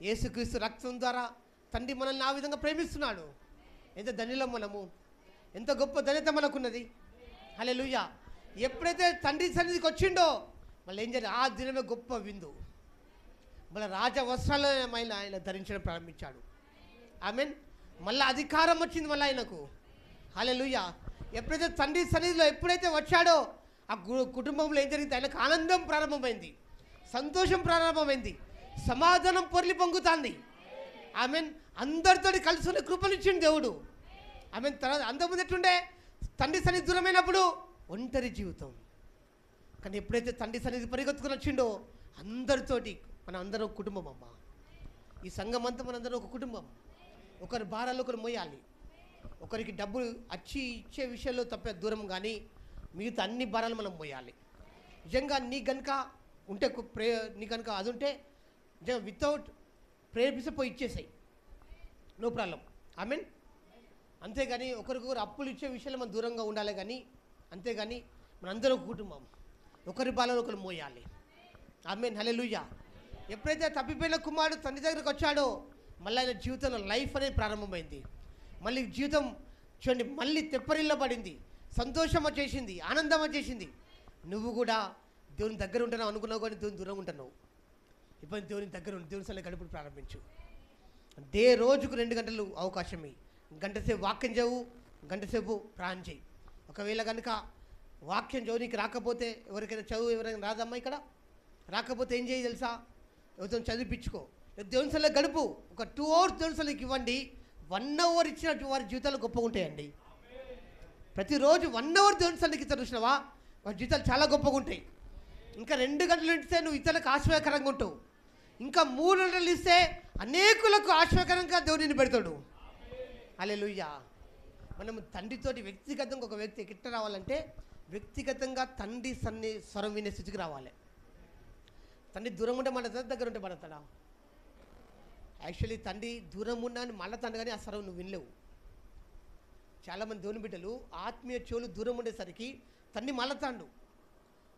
యేసుక్రీస్తు రక్తం ద్వారా తండ్రి మనల్ని ఆ విధంగా ప్రేమిస్తున్నాడు. ఎంత ధన్యులం మనము, ఎంత గొప్ప ధన్యత మనకున్నది. హల్లెలూయా. ఎప్పుడైతే తండ్రి సన్నిధికి వచ్చిండో మళ్ళీ ఏం జరిగింది? ఆ దినమే గొప్ప విందు. మళ్ళీ రాజ వస్త్రాలను ఆయన ధరించడం ప్రారంభించాడు. ఆమేన్. మళ్ళీ అధికారం వచ్చింది మళ్ళీ ఆయనకు. హల్లెలూయా. ఎప్పుడైతే తండ్రి సన్నిధిలో ఎప్పుడైతే వచ్చాడో ఆ కుటుంబంలో ఏం జరిగింది? ఆయనకు ఆనందం ప్రారంభమైంది, సంతోషం ప్రారంభమైంది, సమాధానం పొర్లి పొంగుతుంది. ఆమేన్. అందరితో కలిసి కృపనిచ్చింది దేవుడు. ఆమేన్. తర్వాత అంతకుముందు ఎట్లుండే? తండ్రి సన్నిధి దూరమైనప్పుడు ఒంటరి జీవితం. కానీ ఎప్పుడైతే తండ్రి సన్నిధి పరిగెత్తుకుని వచ్చిండో అందరితోటి మనం అందరం కుటుంబం అమ్మ. ఈ సంఘం అంతా మనందరం ఒక కుటుంబం. ఒకరి భారాలు ఒకరు మోయాలి. ఒకరికి డబ్బులు వచ్చి ఇచ్చే విషయంలో తప్పే దూరం, కానీ మిగతా అన్ని భారాలు మనం మోయాలి. నిజంగా నీ కనుక ఉంటే నీ కనుక అది ఉంటే నిజంగా వితౌట్ ప్రేరేపిస్తే ఇచ్చేసాయి, నో ప్రాబ్లం. ఆమేన్. అంతేగాని ఒకరికొకరు అప్పులు ఇచ్చే విషయంలో మనం దూరంగా ఉండాలి. కానీ అంతేగాని మనందరం ఒక కుటుంబం, ఒకరి బాలను ఒకరు మోయాలి. ఆమేన్. హల్లెలూయా. ఎప్పుడైతే తప్పిపోయిన కుమారుడు తండ్రి దగ్గరకు వచ్చాడో మళ్ళీ ఆయన జీవితంలో లైఫ్ అనేది ప్రారంభమైంది. మళ్ళీ జీవితం చూడండి మళ్ళీ తెప్పరిల్లబడింది, సంతోషం వచ్చేసింది, ఆనందం వచ్చేసింది. నువ్వు కూడా దేవుని దగ్గర ఉంటున్నావు అనుకున్నావు, కానీ దేవుని దూరంగా ఉంటున్నావు. ఇప్పుడు దేవుని దగ్గర ఉండి దేవుని సన్నిధిలో గడుపుడు ప్రారంభించు. రోజుకు 2 గంటలు అవకాశం ఇయ్యి. గంటసేపు వాక్యం చదువు, గంటసేపు ప్రార్థన చేయి. ఒకవేళ కనుక వాక్యం చదువు నీకు రాకపోతే, ఎవరికైనా చదువు ఎవరైనా రాదమ్మా ఇక్కడ రాకపోతే ఏం చేయి తెలుసా? ఎవరితో చదివిపించుకో, దేవుని సన్నిధిలో గడుపు. ఒక 2 hours దేవుని సన్నిధికి ఇవ్వండి. 1 hour ఇచ్చినట్టు వారి జీవితాలు గొప్పగా ఉంటాయండి. ప్రతిరోజు 1 hour దేవుని సన్నిధికి చూసినావా, వారి జీవితాలు చాలా గొప్పగా ఉంటాయి. ఇంకా 2 గంటలు ఇస్తే నువ్వు ఇతరులకు ఆశ్చర్యకరంగా ఉంటావు. ఇంకా 3 గంటలు ఇస్తే అనేకులకు ఆశ్చర్యకరంగా దేవుడిని పెడతాడు. హల్లెలూయా. మనం తండ్రితోటి వ్యక్తిగతంగా ఒక వ్యక్తి ఎట్ట రావాలంటే వ్యక్తిగతంగా తండ్రి స్వరం వినే స్థితికి రావాలి. తండ్రి దూరం ఉంటే మన దగ్గర ఉంటే పడతాడా? యాక్చువల్లీ తండ్రి దూరం ఉన్నా అని మళ్ళీ తండ్రి, కానీ ఆ స్వరం నువ్వు వినలేవు. చాలామంది దేవుని బిడ్డలు ఆత్మీయ చెవులు దూరం ఉండేసరికి తండ్రి మళ్ళతాండు.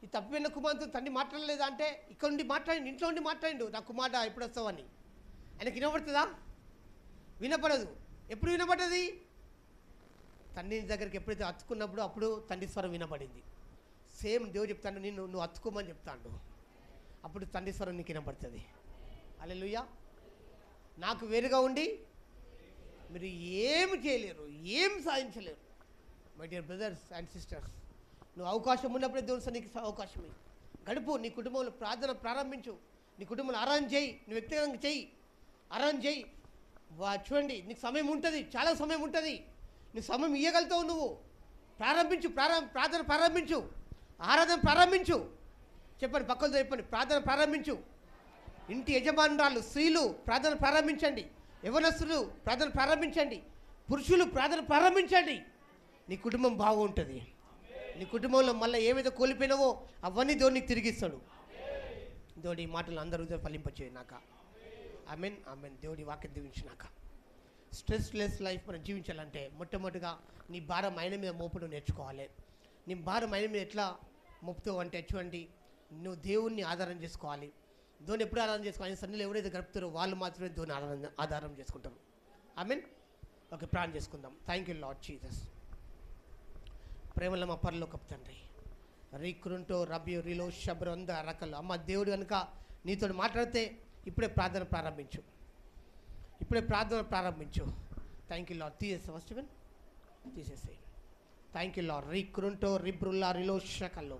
ఈ తప్పిపోయిన కుమార్తె తండ్రి మాట్లాడలేదా అంటే ఇక్కడ నుండి మాట్లాడి, ఇంట్లో ఉండి మాట్లాడిండు, నా కుమార్తె ఎప్పుడు వస్తావని. ఆయనకి వినపడుతుందా? వినపడదు. ఎప్పుడు వినపడ్డది? తండ్రి దగ్గరికి ఎప్పుడైతే అతుకున్నప్పుడు అప్పుడు తండ్రి స్వరం వినపడింది. సేమ్ దేవుడు చెప్తాడు, నువ్వు అతుకోమని చెప్తాడు. అప్పుడు తండ్రి స్వరం నీకు వినపడుతుంది. హల్లెలూయా. నాకు వేరుగా ఉండి మీరు ఏమి చేయలేరు, ఏం సాధించలేరు. My dear brothers and sisters, నువ్వు అవకాశం ఉన్నప్పుడే దేవుని సన్నిధికి అవకాశం గడుపు. నీ కుటుంబంలో ప్రార్థన ప్రారంభించు, నీ కుటుంబంలో ఆరాధన చేయి, నువ్వు వ్యక్తిగతంగా చేయి, ఆరాధన చేయి. చూడండి నీకు సమయం ఉంటుంది, చాలా సమయం ఉంటుంది. నీ సమయం ఇవ్వగలుగుతావు. నువ్వు ప్రారంభించు, ప్రార్థన ప్రారంభించు, ఆరాధన ప్రారంభించు. చెప్పండి, పక్కలతో చెప్పండి, ప్రార్థన ప్రారంభించు. ఇంటి యజమానురాలు స్త్రీలు ప్రార్థన ప్రారంభించండి, యవనస్తులు ప్రార్థన ప్రారంభించండి, పురుషులు ప్రార్థన ప్రారంభించండి. నీ కుటుంబం బాగుంటుంది. నీ కుటుంబంలో మళ్ళీ ఏమైతే కోల్పోయినావో అవన్నీ దేవునికి తిరిగిస్తాడు. దేవుడి మాటలు అందరూ ఫలింపచేయనాక. Amen, amen. దేవుడి వాక్యం దీవించినాక స్ట్రెస్లెస్ లైఫ్ మనం జీవించాలంటే మొట్టమొదటిగా నీ భారం ఆయన మీద మోపడం నేర్చుకోవాలి. నీ భారం ఆయన మీద ఎట్లా మోపుతావు అంటే చూడండి, నువ్వు దేవుణ్ణి ఆధారం చేసుకోవాలి. దేవుని ఎప్పుడు ఆధారం చేసుకోవాలి? ఆయన సన్నిధిలో ఎవరైతే గడుపుతారో వాళ్ళు మాత్రమే దేవుని ఆధారం చేసుకుంటారు. ఆమెన్. ఓకే, ప్రార్థన చేసుకుందాం. Thank you lord Jesus. ప్రేమల మా పరలోకపు తండ్రి, రీకృంటో రబి రిలో శబ్రంద రకలు అమ్మ దేవుడు కనుక నీతో మాట్లాడితే ఇప్పుడే ప్రార్థన ప్రారంభించు, ఇప్పుడే ప్రార్థన ప్రారంభించు. Thank you lord. తీసేస్తా ఫస్ట్ తీసేసేయి. Thank you lord. రీకృంటో రిబ్రుల్లా రిలో శకలు